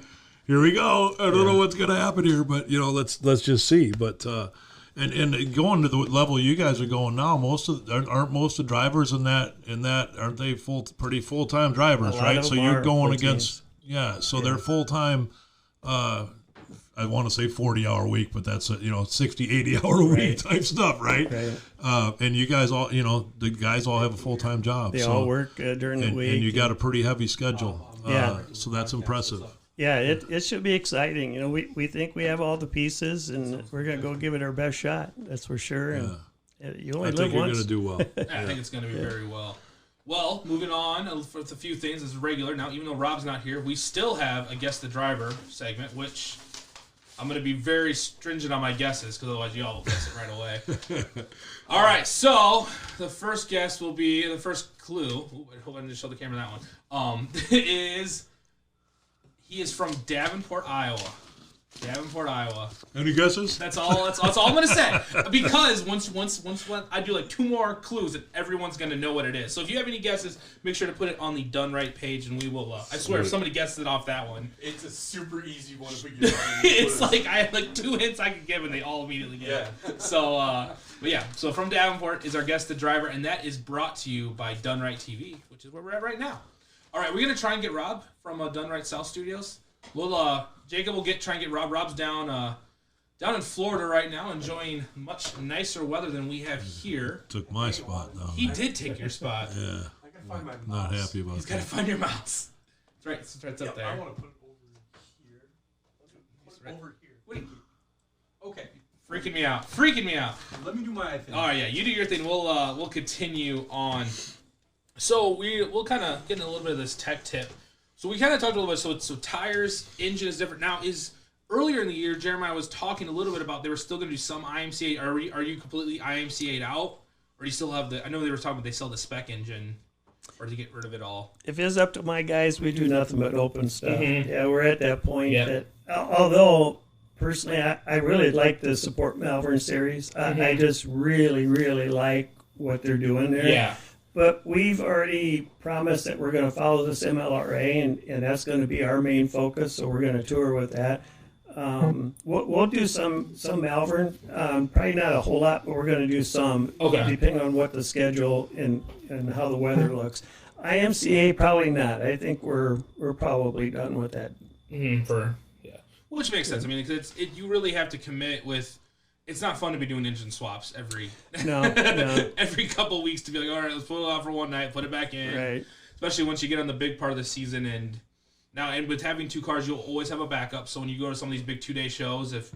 S1: here we go. I don't know what's gonna happen here, but you know, let's just see. But and going to the level you guys are going now, aren't most of the drivers in that aren't they pretty full time drivers,
S3: A lot
S1: right?
S3: of
S1: So
S3: them
S1: you're
S3: are
S1: going
S3: full
S1: against so they're full time. I want to say 40-hour week, but that's 60, 80-hour week
S3: Right.
S1: type stuff, right?
S3: Right.
S1: And you guys all, the guys all have a full-time job.
S3: They
S1: so,
S3: all work during the
S1: and,
S3: week.
S1: and you got a pretty heavy schedule.
S3: Yeah.
S1: So that's impressive.
S3: Yeah, it should be exciting. You know, we think we have all the pieces, and we're gonna go give it our best shot. That's for sure. And you only
S1: I
S3: live
S1: think you're
S3: once.
S1: going to do well.
S4: I think it's going to be very well. Well, moving on with a few things as regular. Now, even though Rob's not here, we still have a Guess the Driver segment, which I'm going to be very stringent on my guesses, because otherwise y'all will guess it right away. All right, so the first guess will be, the first clue, hold on to show the camera that one, is he is from Davenport, Iowa. Davenport, Iowa.
S1: Any guesses?
S4: That's all I'm gonna say. Because once I do like 2 more clues, and everyone's gonna know what it is. So if you have any guesses, make sure to put it on the Done Right page, and we will. I swear, if somebody guesses it off that one,
S6: It's a super easy one to figure out.
S4: it's like I have like 2 hints I could give, and they all immediately get it. So, but yeah. So from Davenport is our Guess the Driver, and that is brought to you by Done Right TV, which is where we're at right now. All right, we're gonna try and get Rob from Done Right South Studios. We'll Jacob will try and get Rob. Rob's down in Florida right now, enjoying much nicer weather than we have here.
S1: Took my spot, though.
S4: He did take your spot.
S1: Yeah.
S6: I gotta find my mouse.
S1: Not happy about
S4: He's got to
S1: that.
S4: find your mouse. It's right. It's up
S6: I
S4: there.
S6: want to put it over here. Put it over here.
S4: What are you-
S6: Okay.
S4: Freaking me out. Freaking me out.
S6: Let me do my thing.
S4: All right, yeah, you do your thing. We'll continue on
S2: So we'll kind of get into a little bit of this tech tip. So we kind of talked a little bit. So tires, engine is different. Now is earlier in the year, Jeremiah was talking a little bit about they were still going to do some IMCA. Are you completely IMCA'd out, or do you still have the? I know they were talking about they sell the spec engine, or do you get rid of it all?
S3: If it's up to my guys, we do nothing but open stuff.
S2: Mhm.
S3: Yeah, we're at that point.
S2: Yeah.
S3: That, although personally, I really like the Support Malvern series. I just really, really like what they're doing there.
S2: Yeah.
S3: But we've already promised that we're going to follow this MLRA, and that's going to be our main focus. So we're going to tour with that. We'll do some Malvern, probably not a whole lot, but we're going to do some,
S2: Okay.
S3: depending on what the schedule and how the weather looks. IMCA probably not. I think we're probably done with that.
S2: Which makes sense. I mean, because you really have to commit with. It's not fun to be doing engine swaps every
S3: No.
S2: every couple weeks to be like, all right, let's put it out for one night, put it back in.
S3: Right.
S2: Especially once you get on the big part of the season, and with having two cars, you'll always have a backup. So when you go to some of these big 2-day shows, if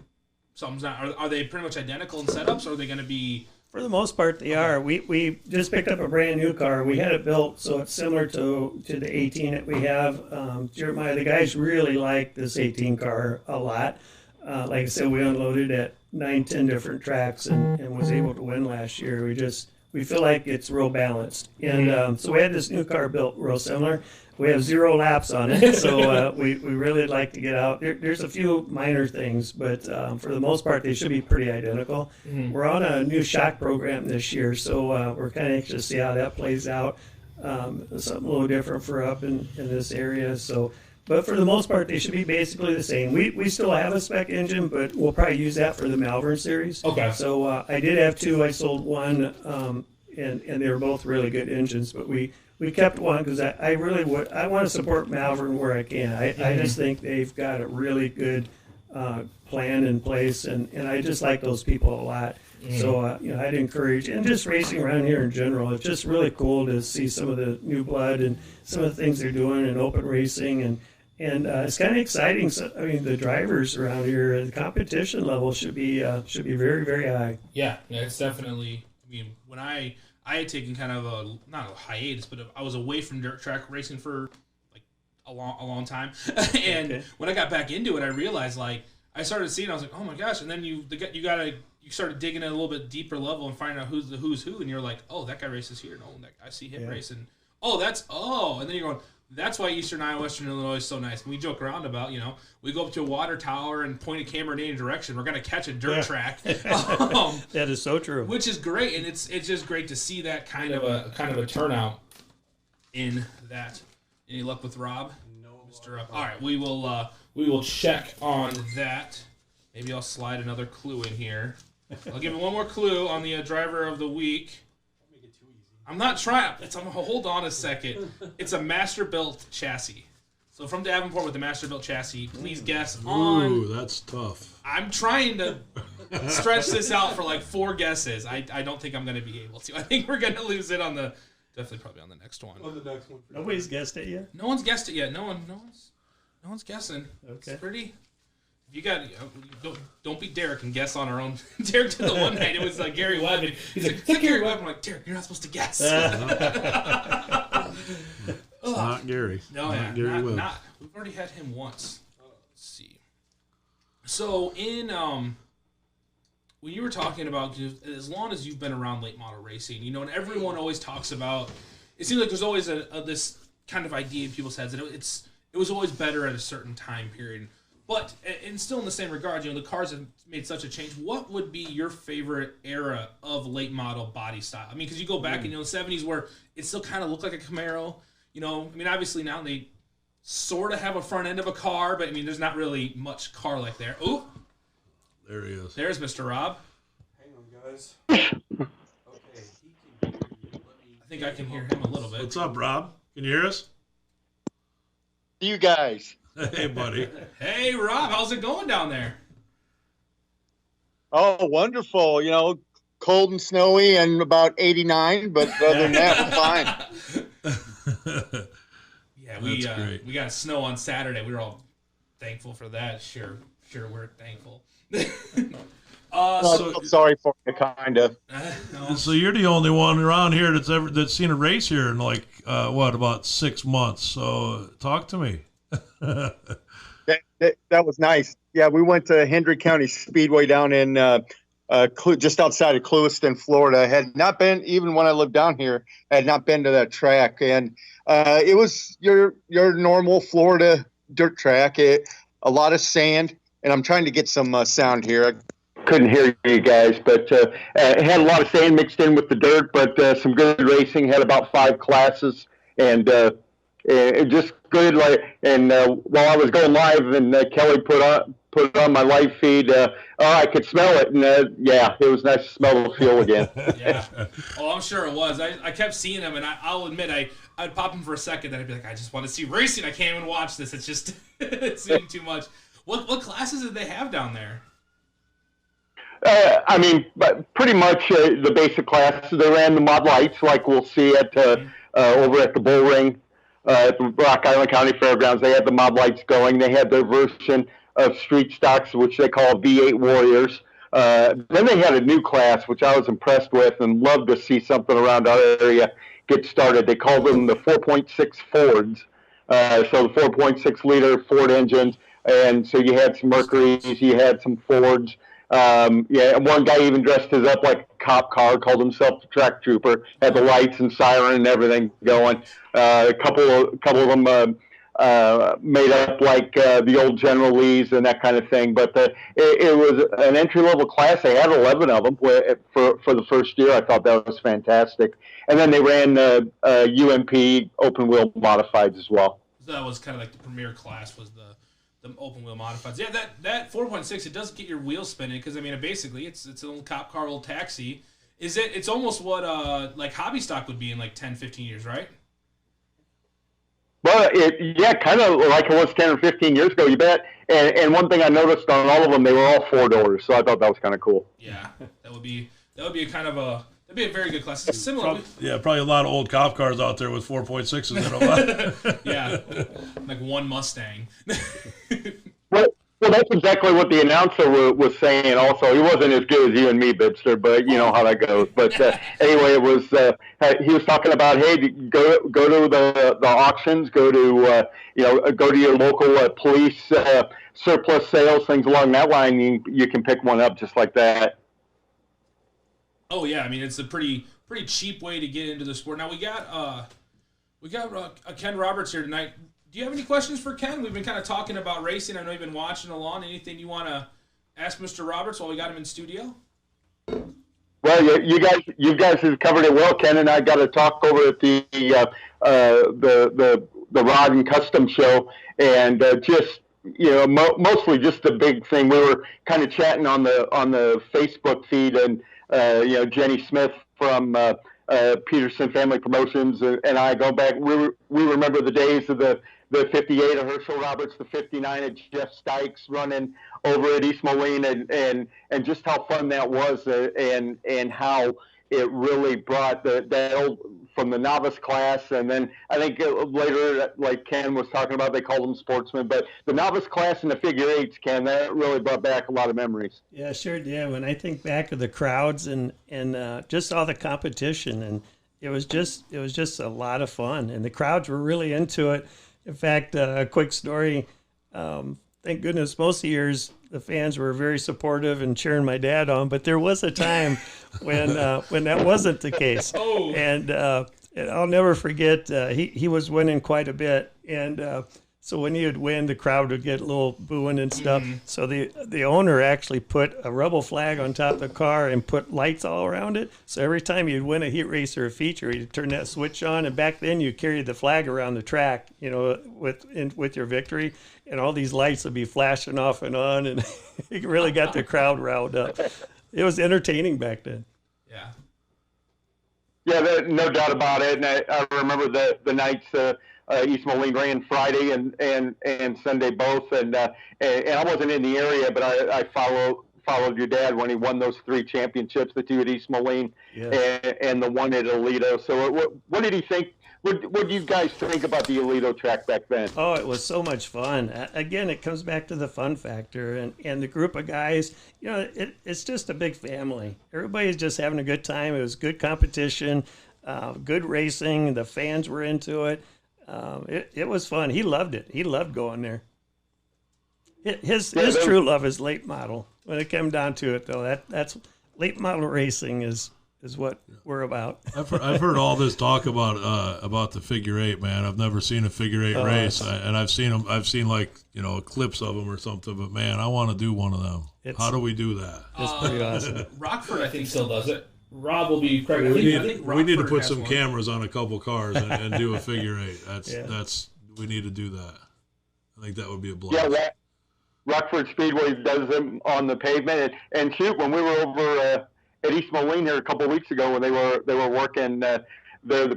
S2: something's not, are they pretty much identical in setups, or are they going to be?
S3: For the most part, they are. We just picked up a brand new car. We had it built, so it's similar to the 18 that we have. Jeremiah, the guys really like this 18 car a lot. Like I said, we unloaded at 9-10 different tracks and was able to win last year. We feel like it's real balanced. And so we had this new car built real similar. We have 0 laps on it, so we really like to get out. There's a few minor things, but for the most part, they should be pretty identical. We're on a new shock program this year, so we're kind of anxious to see how that plays out. Something a little different for up in this area. So, but for the most part, they should be basically the same. We still have a spec engine, but we'll probably use that for the Malvern series.
S2: Okay.
S3: So I did have 2. I sold 1, and they were both really good engines, but we kept 1 because I really I want to support Malvern where I can. I just think they've got a really good plan in place, and I just like those people a lot. So I'd encourage, and just racing around here in general, it's just really cool to see some of the new blood and some of the things they're doing in open racing, and it's kind of exciting. So, I mean, the drivers around here, the competition level should be very, very high.
S2: Yeah, it's definitely. I mean, when I had taken kind of not a hiatus, but I was away from dirt track racing for like a long time, and when I got back into it, I realized like I started seeing, I was like, oh my gosh, and then you started digging at a little bit deeper level and finding out who's who, and you're like, oh, that guy races here, no, I see him racing. Oh, and then you're going, that's why Eastern Iowa, Western Illinois is so nice. And we joke around about, we go up to a water tower and point a camera in any direction. We're going to catch a dirt track.
S3: That is so true.
S2: Which is great, and it's just great to see that kind of a turnout in that. Any luck with Rob?
S6: No,
S2: Mr. All right, we will check on that. Maybe I'll slide another clue in here. I'll give it one more clue on the driver of the week. I'm not trying. Hold on a second. It's a master-built chassis. So from Davenport with the master-built chassis, please guess on.
S1: Ooh, that's tough.
S2: I'm trying to stretch this out for like 4 guesses. I don't think I'm going to be able to. I think we're going to lose it on the. Definitely probably on the next one.
S6: On the next one.
S3: Nobody's guessed it yet.
S2: No one's guessed it yet. No one's guessing.
S3: Okay.
S2: It's pretty. You got don't be Derek and guess on our own. Derek did the one night. It was like Gary Webb. And he's like, it's Gary Webb. I'm like, Derek, you're not supposed to guess.
S1: It's not Gary.
S2: No,
S1: not Gary Webb.
S2: We've already had him once. Let's see. So in when you were talking about, as long as you've been around late model racing, and everyone always talks about. It seems like there's always this kind of idea in people's heads that it was always better at a certain time period. But, and still in the same regard, the cars have made such a change. What would be your favorite era of late model body style? I mean, because you go back in the 70s where it still kind of looked like a Camaro. Obviously now they sort of have a front end of a car, but, there's not really much car like there. Ooh.
S1: There he is.
S2: There's Mr. Rob.
S6: Hang on, guys. Okay, he can hear you.
S2: I think I can hear him a little bit.
S1: What's up, Rob? Can you hear us?
S7: You guys.
S1: Hey, buddy.
S2: Hey, Rob, how's it going down there?
S7: Oh, wonderful. Cold and snowy and about 89, but other than that, we're fine.
S2: Yeah,
S1: That's great.
S2: we got snow on Saturday. We were all thankful for that. Sure, we're thankful.
S7: I'm sorry for you, kind of.
S2: No.
S1: So you're the only one around here that's seen a race here in like about 6 months. So talk to me.
S7: That was nice. Yeah, we went to Hendry County Speedway down in just outside of Clewiston, Florida. Had not been, even when I lived down here, had not been to that track, and it was your normal Florida dirt track. A lot of sand, and I'm trying to get some sound here. I couldn't hear you guys, but it had a lot of sand mixed in with the dirt, but some good racing. Had about 5 classes, and it just good. And while I was going live, and Kelly put on my live feed, I could smell it, and it was nice to smell the fuel again.
S2: Yeah. Oh, I'm sure it was. I kept seeing him, and I'll admit I'd pop him for a second, then I'd be like, I just want to see racing. I can't even watch this. It's just it's seeing too much. What classes did they have down there?
S7: But pretty much the basic classes. They ran the mod lights, like we'll see at over at the Bull Ring at the Rock Island County Fairgrounds. They had the mod lights going. They had their version of street stocks, which they call V8 Warriors. Then they had a new class, which I was impressed with and loved to see something around our area get started. They called them the 4.6 Fords. So the 4.6 liter Ford engines. And so you had some Mercurys, you had some Fords. And one guy even dressed his up like a cop car, called himself the track trooper, had the lights and siren and everything going. A couple of them made up like the old General Lees and that kind of thing. But it was an entry-level class. They had 11 of them for the first year. I thought that was fantastic. And then they ran UMP open-wheel modifieds as well.
S2: So that was kind of like the premier class, was the open wheel modifieds. Yeah, that 4.6, it does get your wheels spinning, because basically it's an old cop car, old taxi. It's almost what like hobby stock would be in like 10, 15 years, right?
S7: Well, kind of like it was 10 or 15 years ago, you bet. And one thing I noticed on all of them, they were all 4 doors, so I thought that was kind of cool.
S2: Yeah, that would be that'd be a very good class. It's similar.
S1: Probably a lot of old cop cars out there with 4.6s in them.
S2: Yeah, like one Mustang.
S7: Well, that's exactly what the announcer was saying. Also, he wasn't as good as you and me, Bibster, but you know how that goes. But anyway, it was he was talking about, hey, go to the auctions, go to your local police surplus sales, things along that line. You can pick one up just like that.
S2: Oh yeah, it's a pretty cheap way to get into the sport. Now we got Ken Roberts here tonight. Do you have any questions for Ken? We've been kind of talking about racing. I know you've been watching along. Anything you want to ask Mr. Roberts while we got him in studio?
S7: Well, you guys have covered it well. Ken and I got to talk over at the Rod and Custom show, and mostly just the big thing. We were kind of chatting on the Facebook feed, and Jenny Smith from Peterson Family Promotions and I go back. We remember the days of the 58 of Herschel Roberts, the 59 of Jeff Stykes running over at East Moline, and just how fun that was, and how it really brought that old from the novice class, and then I think later, like Ken was talking about, they called them sportsmen, but the novice class and the figure eights, Ken, that really brought back a lot of memories.
S3: Yeah, sure did. When I think back of the crowds and just all the competition, and it was just a lot of fun, and the crowds were really into it. In fact, a quick story. Thank goodness most years the fans were very supportive and cheering my dad on, but there was a time when that wasn't the case.
S2: Oh.
S3: And I'll never forget, he was winning quite a bit, and so when he would win, the crowd would get a little booing and stuff. Mm-hmm. So the owner actually put a rebel flag on top of the car and put lights all around it. So every time you'd win a heat race or a feature, he'd turn that switch on. And back then you carried the flag around the track, with your victory, and all these lights would be flashing off and on, and it really got the crowd riled up. It was entertaining back then.
S2: Yeah.
S7: Yeah, no doubt about it. And I remember the nights. East Moline ran Friday and Sunday both, and I wasn't in the area, but I follow followed your dad when he won those 3 championships, the 2 at East Moline and the 1 at Aledo. So what did he think? What did you guys think about the Aledo track back then?
S3: Oh, it was so much fun. Again, it comes back to the fun factor and the group of guys. You know, it's just a big family. Everybody's just having a good time. It was good competition, good racing. The fans were into it. It was fun. He loved it. He loved going there. His true love is late model. When it came down to it, though, that's late model racing is what we're about.
S1: I've heard all this talk about the figure 8, man. I've never seen a figure 8 race, and I've seen them. I've seen like clips of them or something. But man, I want to do one of them. How do we do that?
S3: It's pretty awesome.
S2: Rockford, I think, still does it. Rob will be correct.
S1: We need to put some cameras on a couple cars and do a figure 8. That's we need to do that. I think that would be a blast.
S7: Yeah, Rockford Speedway does them on the pavement, and shoot, when we were over at East Moline here a couple of weeks ago when they were working the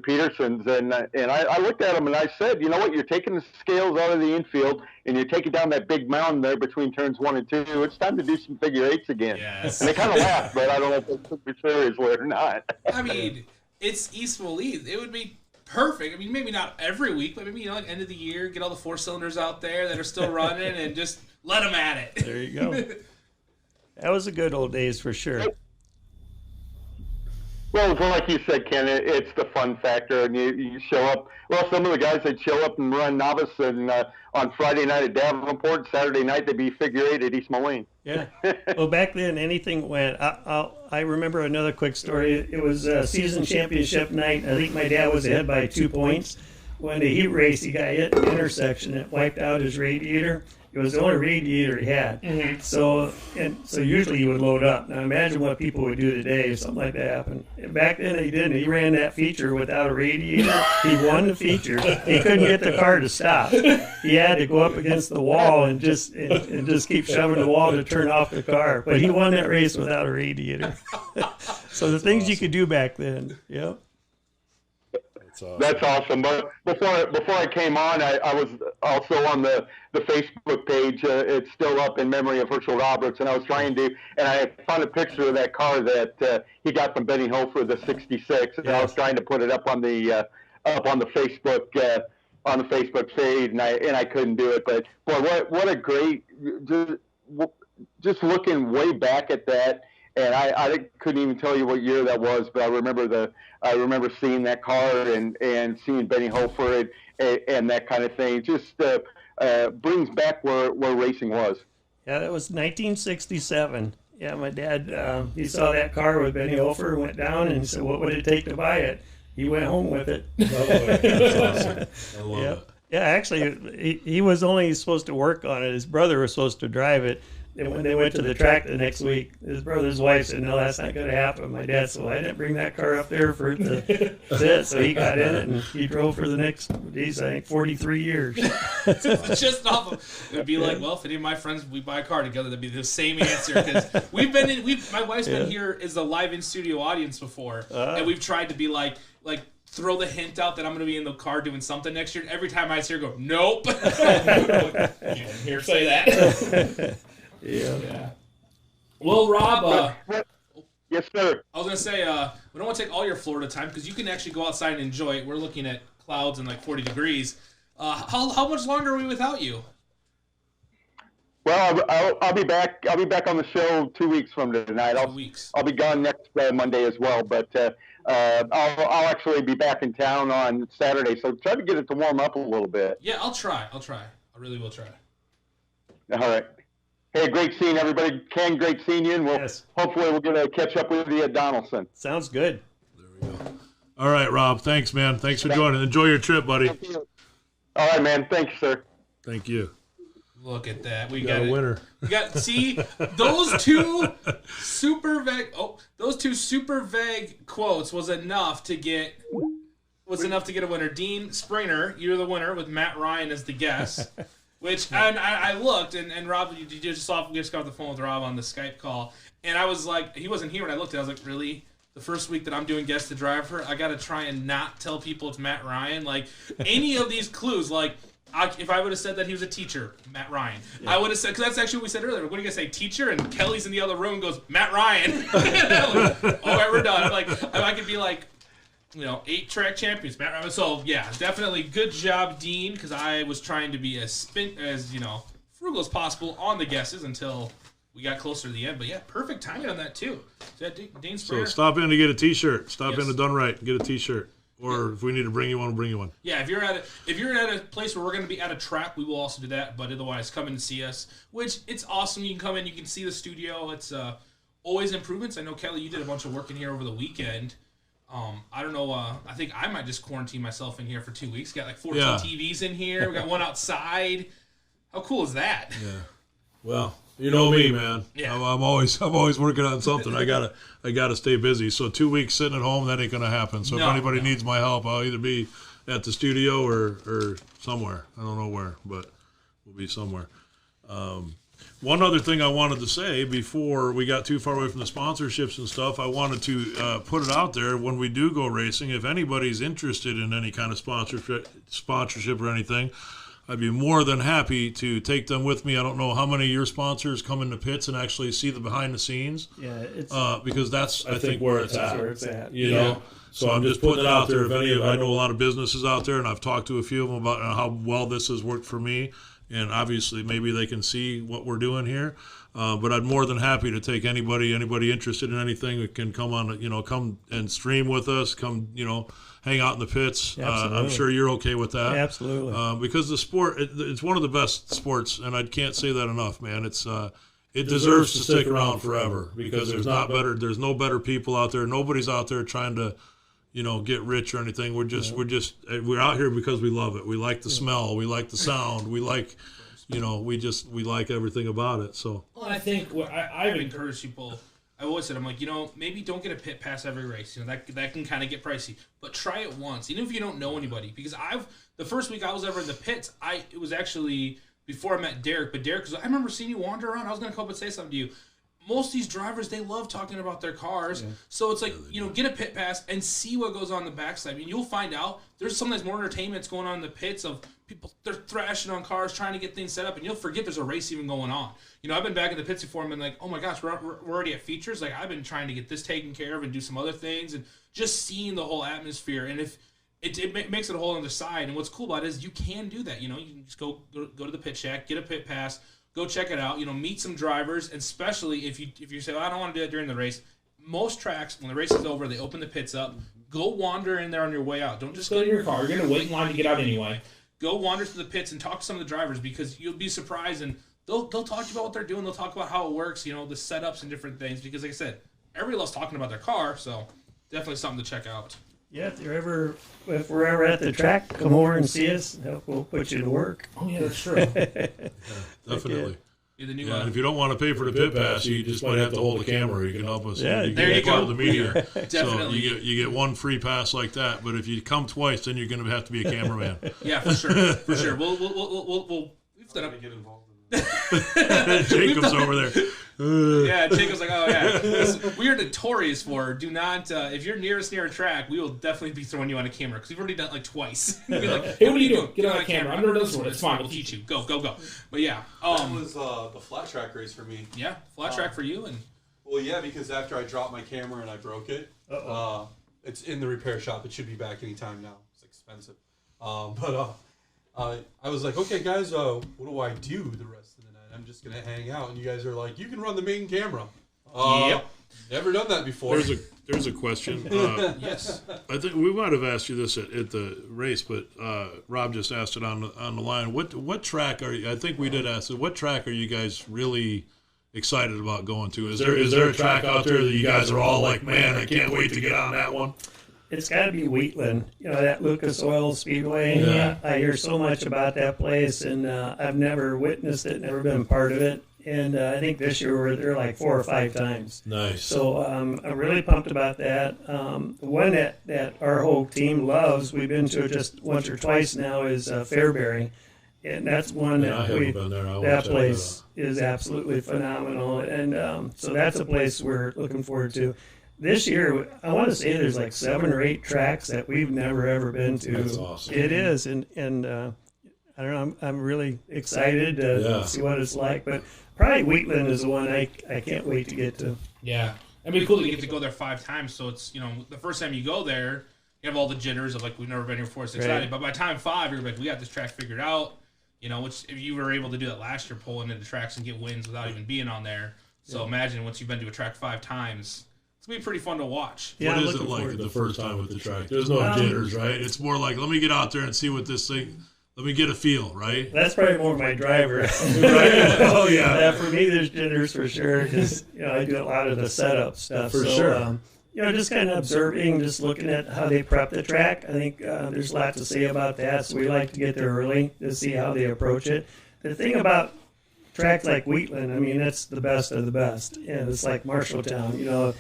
S7: Petersons, and I looked at them and I said, you know what, you're taking the scales out of the infield and you're taking down that big mountain there between turns 1 and 2. It's time to do some figure 8s again.
S2: Yes.
S7: And they kind of laughed, but I don't know if it's super seriously or not.
S2: I mean, it's East Moline. It would be perfect. I mean, maybe not every week, but maybe like end of the year, get all the 4-cylinders out there that are still running and just let them at it.
S3: There you go. That was the good old days for sure.
S7: Well, like you said, Ken, it's the fun factor, and you show up. Well, some of the guys that show up and run novice and on Friday night at Davenport, Saturday night they'd be figure 8 at East Moline.
S3: Yeah. Well, back then anything went. I remember another quick story. It was a season championship night. I think my dad was ahead by 2 points. When the heat race, he got hit in the intersection. It wiped out his radiator. It was the only radiator he had. Mm-hmm. So usually he would load up. Now imagine what people would do today if something like that happened. And back then he didn't. He ran that feature without a radiator. He won the feature. He couldn't get the car to stop. He had to go up against the wall and just keep shoving the wall to turn off the car. But he won that race without a radiator. So the things you could do back then. Yep.
S7: That's awesome. But before I came on, I was also on the Facebook page. It's still up in memory of Herschel Roberts, and I was trying to, and I found a picture of that car that he got from Benny Hofer, the '66, and I was trying to put it up on the Facebook feed, and I couldn't do it. But boy, what a great, just looking way back at that. And I couldn't even tell you what year that was, but I remember seeing that car and seeing Benny Hofer and that kind of thing. It just brings back where racing was.
S3: Yeah, that was 1967. Yeah, my dad, he saw that car with Benny Hofer, went down and said, what would it take to buy it? He went home with it.
S1: That's awesome. I love it.
S3: Yeah, actually, he was only supposed to work on it. His brother was supposed to drive it. And when they went to the track the next week, his brother's wife said, no, that's not going to happen. My dad said, well, I didn't bring that car up there for it to sit. So he got in it and he drove for the next, I think, 43 years.
S2: Just off of, it would be like, well, if any of my friends, we buy a car together, that'd be the same answer. Because my wife's been here as a live in studio audience before. And we've tried to be like, throw the hint out that I'm going to be in the car doing something next year. Every time I see her go, nope. You didn't hear say that.
S3: Yeah.
S2: Well, Rob.
S7: Yes, sir.
S2: I was gonna say we don't want to take all your Florida time because you can actually go outside and enjoy it. We're looking at clouds and like 40 degrees. How much longer are we without you?
S7: Well, I'll be back. I'll be back on the show 2 weeks from tonight. I'll be gone next Monday as well, but I'll actually be back in town on Saturday. So try to get it to warm up a little bit.
S2: Yeah, I'll try. I really will try.
S7: All right. Hey, great seeing everybody. Ken, great seeing you, and hopefully we're going to catch up with you at Donaldson.
S3: Sounds good.
S1: There we go. All right, Rob. Thanks, man. Thanks for joining. Enjoy your trip, buddy.
S7: All right, man. Thanks, sir.
S1: Thank you.
S2: Look at that. We
S1: got a winner.
S2: We got those two super vague quotes was enough to get a winner. Dean Springer, you're the winner with Matt Ryan as the guest. Which and I looked and Rob, you just got off the phone with Rob on the Skype call, and I was like, he wasn't here when I looked at it. I was like, really? The first week that I'm doing guest the driver, I got to try and not tell people it's Matt Ryan. Like any of these clues, like if I would have said that he was a teacher, Matt Ryan. I would have said, because that's actually what we said earlier. What are you going to say, teacher? And Kelly's in the other room and goes, Matt Ryan. Like, all right, we're done. I'm like, I could be like, 8-track champions, Matt Ryan. So, yeah, definitely good job, Dean, because I was trying to be as frugal as possible on the guesses until we got closer to the end. But, yeah, perfect timing on that, too. So, Dean Springer.
S1: So stop in to get a T-shirt. Stop in to Done Right and get a T-shirt. Or if we need to bring you one, we'll bring you one.
S2: Yeah, if you're at a place where we're going to be at a track, we will also do that. But otherwise, come in and see us. Which it's awesome. You can come in, you can see the studio. It's always improvements. I know Kelly, you did a bunch of work in here over the weekend. I don't know. I think I might just quarantine myself in here for 2 weeks. Got like 14 TVs in here. We got one outside. How cool is that?
S1: Yeah. Well, you know me, man.
S2: Yeah.
S1: I'm always working on something. I gotta stay busy. So 2 weeks sitting at home, that ain't gonna happen. So if anybody needs my help, I'll either be at the studio or somewhere. I don't know where, but we'll be somewhere. One other thing I wanted to say before we got too far away from the sponsorships and stuff, I wanted to put it out there when we do go racing. If anybody's interested in any kind of sponsorship or anything, I'd be more than happy to take them with me. I don't know how many of your sponsors come into pits and actually see the behind the scenes.
S3: Yeah, it's
S1: because that's I think where it's at.
S3: where it's at.
S1: You know, so I'm just putting it out there. If I know a lot of businesses out there, and I've talked to a few of them about how well this has worked for me, and obviously maybe they can see what we're doing here. But I'm more than happy to take anybody interested in anything that can come on, come and stream with us, come, hang out in the pits. I'm sure you're okay with that.
S3: Absolutely.
S1: Because the sport, it's one of the best sports, and I can't say that enough, man. It deserves to stick around forever because there's no better people out there. Nobody's out there trying to, get rich or anything. We're out here because we love it. We like the smell. We like the sound. We like, we like everything about it. So.
S2: Well, I think I've encouraged people. I always said, I'm like, maybe don't get a pit pass every race. That can kind of get pricey. But try it once, even if you don't know anybody. Because the first week I was ever in the pits, it was actually before I met Derek. But Derek was like, I remember seeing you wander around. I was going to come up and say something to you. Most of these drivers, they love talking about their cars. Yeah. So it's like, get a pit pass and see what goes on in the backside. I mean, you'll find out there's sometimes more entertainment's going on in the pits of people, they're thrashing on cars, trying to get things set up, and you'll forget there's a race even going on. I've been back in the pits before and been like, oh my gosh, we're already at features. Like, I've been trying to get this taken care of and do some other things and just seeing the whole atmosphere. And if it makes it a whole other side. And what's cool about it is you can do that. You can just go to the pit shack, get a pit pass, go check it out. Meet some drivers, and especially if you say, I don't want to do that during the race. Most tracks, when the race is over, they open the pits up. Go wander in there on your way out. Don't just go to your car. You're going to wait in line to get out anyway. Go wander to the pits and talk to some of the drivers because you'll be surprised, and they'll talk to you about what they're doing. They'll talk about how it works, the setups and different things. Because, like I said, everybody loves talking about their car, so definitely something to check out.
S3: Yeah, if we're ever at the track, come over and see us. We'll put you to work.
S2: Oh yeah, that's true.
S1: Definitely.
S2: And
S1: if you don't want to pay for the pit pass, you just might have to hold the camera. You can help us.
S3: Yeah,
S2: there you go.
S1: The media.
S2: Definitely.
S1: So you get one free pass like that. But if you come twice, then you're going to have to be a cameraman.
S2: Yeah, for sure. For sure. We'll we've done
S6: get involved in
S1: that. Jacob's over there.
S2: Yeah, Jacob's like, oh yeah. We are notorious for do not. If you're near us near a track, we will definitely be throwing you on a camera because we've already done it like twice. Be like, hey, what are you doing? Get on a camera. I've never done this one. It's fine. We'll teach you. Go. But yeah,
S6: that was the flat track race for me.
S2: Yeah, flat track for you and.
S6: Well, yeah, because after I dropped my camera and I broke it, it's in the repair shop. It should be back anytime now. It's expensive, but I was like, okay, guys, what do I do the rest of the night? I'm just gonna hang out, and you guys are like, you can run the main camera.
S2: Yep.
S6: Never done that before.
S1: There's a question.
S2: Yes.
S1: I think we might have asked you this at the race, but Rob just asked it on the line. What track are you? I think we did ask it. What track are you guys really excited about going to? Is there a track out there that you guys are all like, man, I can't wait to get on that one?
S3: It's got to be Wheatland, that Lucas Oil Speedway.
S1: Yeah.
S3: I hear so much about that place, and I've never witnessed it, never been a part of it. And I think this year we're there like 4 or 5 times.
S1: Nice.
S3: So I'm really pumped about that. The one that our whole team loves, we've been to just once or twice now, is Fairbury. And that's one that place is absolutely phenomenal. And so that's a place we're looking forward to. This year, I want to say there's like 7 or 8 tracks that we've never ever been to.
S1: That's awesome.
S3: It is, and I I don't know. I'm really excited to
S1: Yeah.
S3: see what it's like. But probably Wheatland is the one I can't wait to get to.
S2: Yeah. It'd be cool to get to go there 5 times. So it's, the first time you go there, you have all the jitters of like, we've never been here before. It's exciting.
S3: Right.
S2: But by time 5, you're like, we got this track figured out. Which if you were able to do that last year, pulling into tracks and get wins without even being on there. So imagine once you've been to a track 5 times, it's going to be pretty fun to watch.
S3: Yeah,
S1: What
S3: I'm
S1: is it
S3: looking
S1: like
S3: forward to
S1: the
S3: it.
S1: first time with the track? There's no jitters, right? It's more like, let me get out there and see what this thing, let me get a feel, right?
S3: That's probably more my driver.
S1: Right? Oh, yeah.
S3: Yeah, for me, there's jitters for sure because I do a lot of the setup stuff.
S1: For
S3: so,
S1: sure.
S3: Just kind of observing, just looking at how they prep the track. I think there's a lot to say about that. So we like to get there early to see how they approach it. The thing about tracks like Wheatland, I mean, that's the best of the best, and it's like Marshalltown.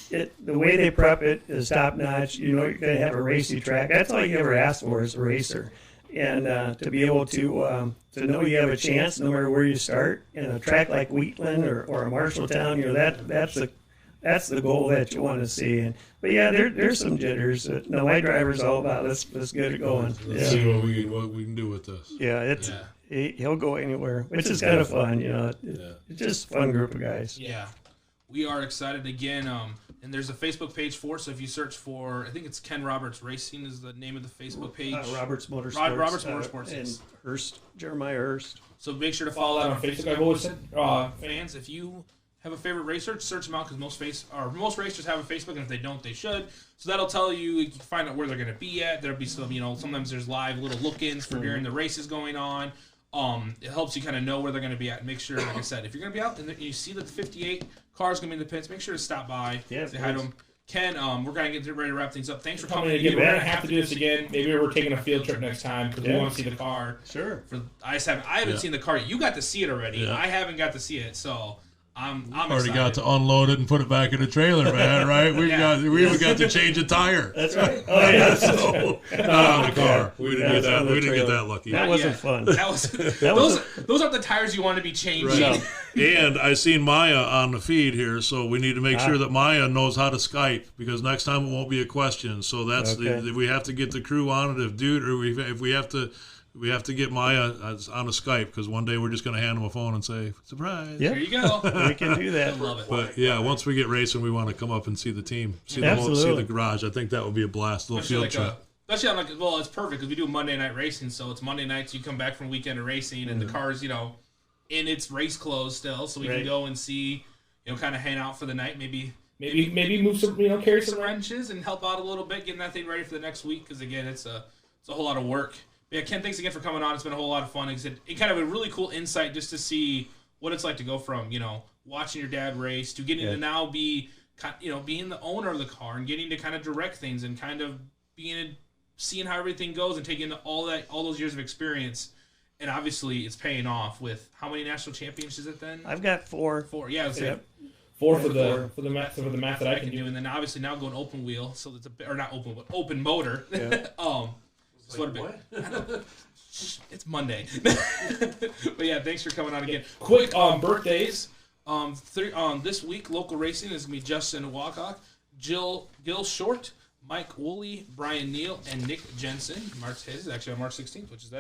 S3: The way they prep it is top notch. You're going to have a racy track. That's all you ever ask for is a racer. And to be able to know you have a chance no matter where you start in a track like Wheatland or a Marshalltown, that's the goal that you want to see. But yeah, there's some jitters. No, my driver's all about let's get it going.
S1: Let's see what we can do with this.
S3: Yeah, he'll go anywhere, which is kind of fun. It's just a fun group of guys.
S2: Yeah. We are excited again. And there's a Facebook page for it. So if you search for, I think it's Ken Roberts Racing is the name of the Facebook page.
S3: Roberts Motorsports.
S2: Roberts Motorsports.
S3: And
S2: Yes.
S3: Hurst, Jeremiah Hurst.
S2: So make sure to follow that on Facebook. I've always said, fans, if you have a favorite racer, search them out because most racers have a Facebook, and if they don't, they should. So that'll tell you can find out where they're going to be at. There'll be some, sometimes there's live little look-ins for during the races going on. It helps you kind of know where they're going to be at. Make sure, like I said, if you're going to be out and you see that the 58 car is going to be in the pits, make sure to stop by, say hi to them. Ken, we're going to get ready to wrap things up. Thanks for coming again. We're going to have to do this again. Maybe we're taking a field trip next time because we want to see the car.
S3: Sure.
S2: I haven't seen the car yet. You got to see it already.
S1: Yeah.
S2: I haven't got to see it, so I'm
S1: Already
S2: excited.
S1: got to unload it and put it back in the trailer, man. Right? We even got to change a tire.
S3: That's right. Oh, yeah.
S1: So, not on the car. We didn't get that.
S3: on the
S1: We didn't get
S3: trailer.
S1: that lucky.
S3: That wasn't fun.
S2: That was those aren't the tires you want to be changing.
S1: Right. And I seen Maya on the feed here, so we need to make sure that Maya knows how to Skype because next time it won't be a question. So that's
S3: Okay.
S1: we have to get the crew on it. If we have to get Maya on a Skype because one day we're just going to hand them a phone and say surprise.
S3: Yeah.
S2: There you go.
S3: We can do that.
S2: Love it.
S1: But yeah, once we get racing, we want to come up and see the team, see the garage. I think that would be a blast, little field trip.
S2: Especially I'm like, well, it's perfect because we do Monday night racing, so it's Monday nights. You come back from weekend of racing, and the car's in its race clothes still, so we can go and see, kind of hang out for the night. Maybe move some, carry some wrenches and help out a little bit, getting that thing ready for the next week. Because again, it's a whole lot of work. But yeah, Ken, thanks again for coming on. It's been a whole lot of fun. It kind of a really cool insight just to see what it's like to go from watching your dad race to getting to now be being the owner of the car and getting to kind of direct things and kind of seeing how everything goes and taking all those years of experience. And obviously, it's paying off with how many national championships is it then?
S3: I've got 4.
S2: 4. Yeah, I'd say
S3: Yep.
S2: 4 for the math that I can do, and then obviously now going open wheel, so that's not open, but open motor.
S3: Yeah.
S2: It's Monday. But yeah, thanks for coming on again. Quick birthdays. This week, local racing is gonna be Justin Walcock, Gil Short, Mike Woolley, Brian Neal, and Nick Jensen. His is actually on March 16th, which is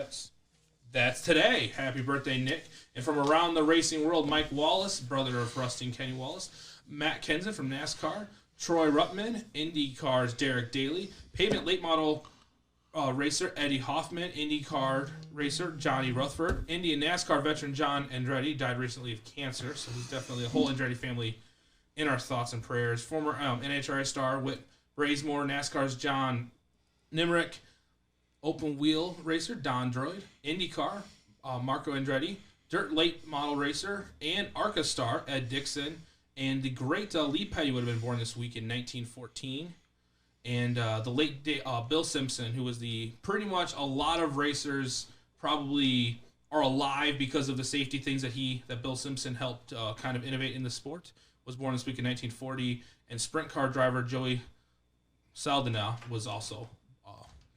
S2: that's today. Happy birthday, Nick. And from around the racing world, Mike Wallace, brother of Rusty and Kenny Wallace, Matt Kenson from NASCAR, Troy Ruttman, IndyCar's Derek Daly, pavement late model racer Eddie Hoffman, IndyCar racer Johnny Rutherford, Indy and NASCAR veteran John Andretti died recently of cancer, so he's definitely a whole Andretti family in our thoughts and prayers. Former NHRA star Whit Braesmore, NASCAR's John Nimrick, open wheel racer Don Droid, IndyCar Marco Andretti, dirt late model racer and ARCA star Ed Dixon, and the great Lee Petty would have been born this week in 1914. And the late Bill Simpson, who was pretty much a lot of racers probably are alive because of the safety things that Bill Simpson helped kind of innovate in the sport, was born this week in 1940. And sprint car driver Joey Saldana was also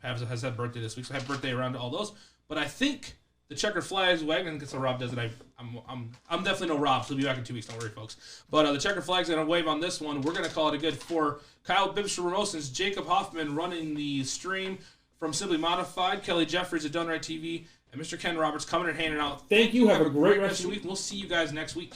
S2: has had birthday this week, so happy birthday around to all those. But I think the checkered flags wagon, so Rob does it. I'm definitely no Rob, so he'll be back in 2 weeks. Don't worry, folks. But the checkered flag's gonna wave on this one. We're gonna call it a good for Kyle Bibster Ramosens, Jacob Hoffman running the stream from Simply Modified, Kelly Jeffries at Done Right TV, and Mr. Ken Roberts coming and handing out.
S5: Thank you. Have a great rest of
S2: the week. We'll see you guys next week.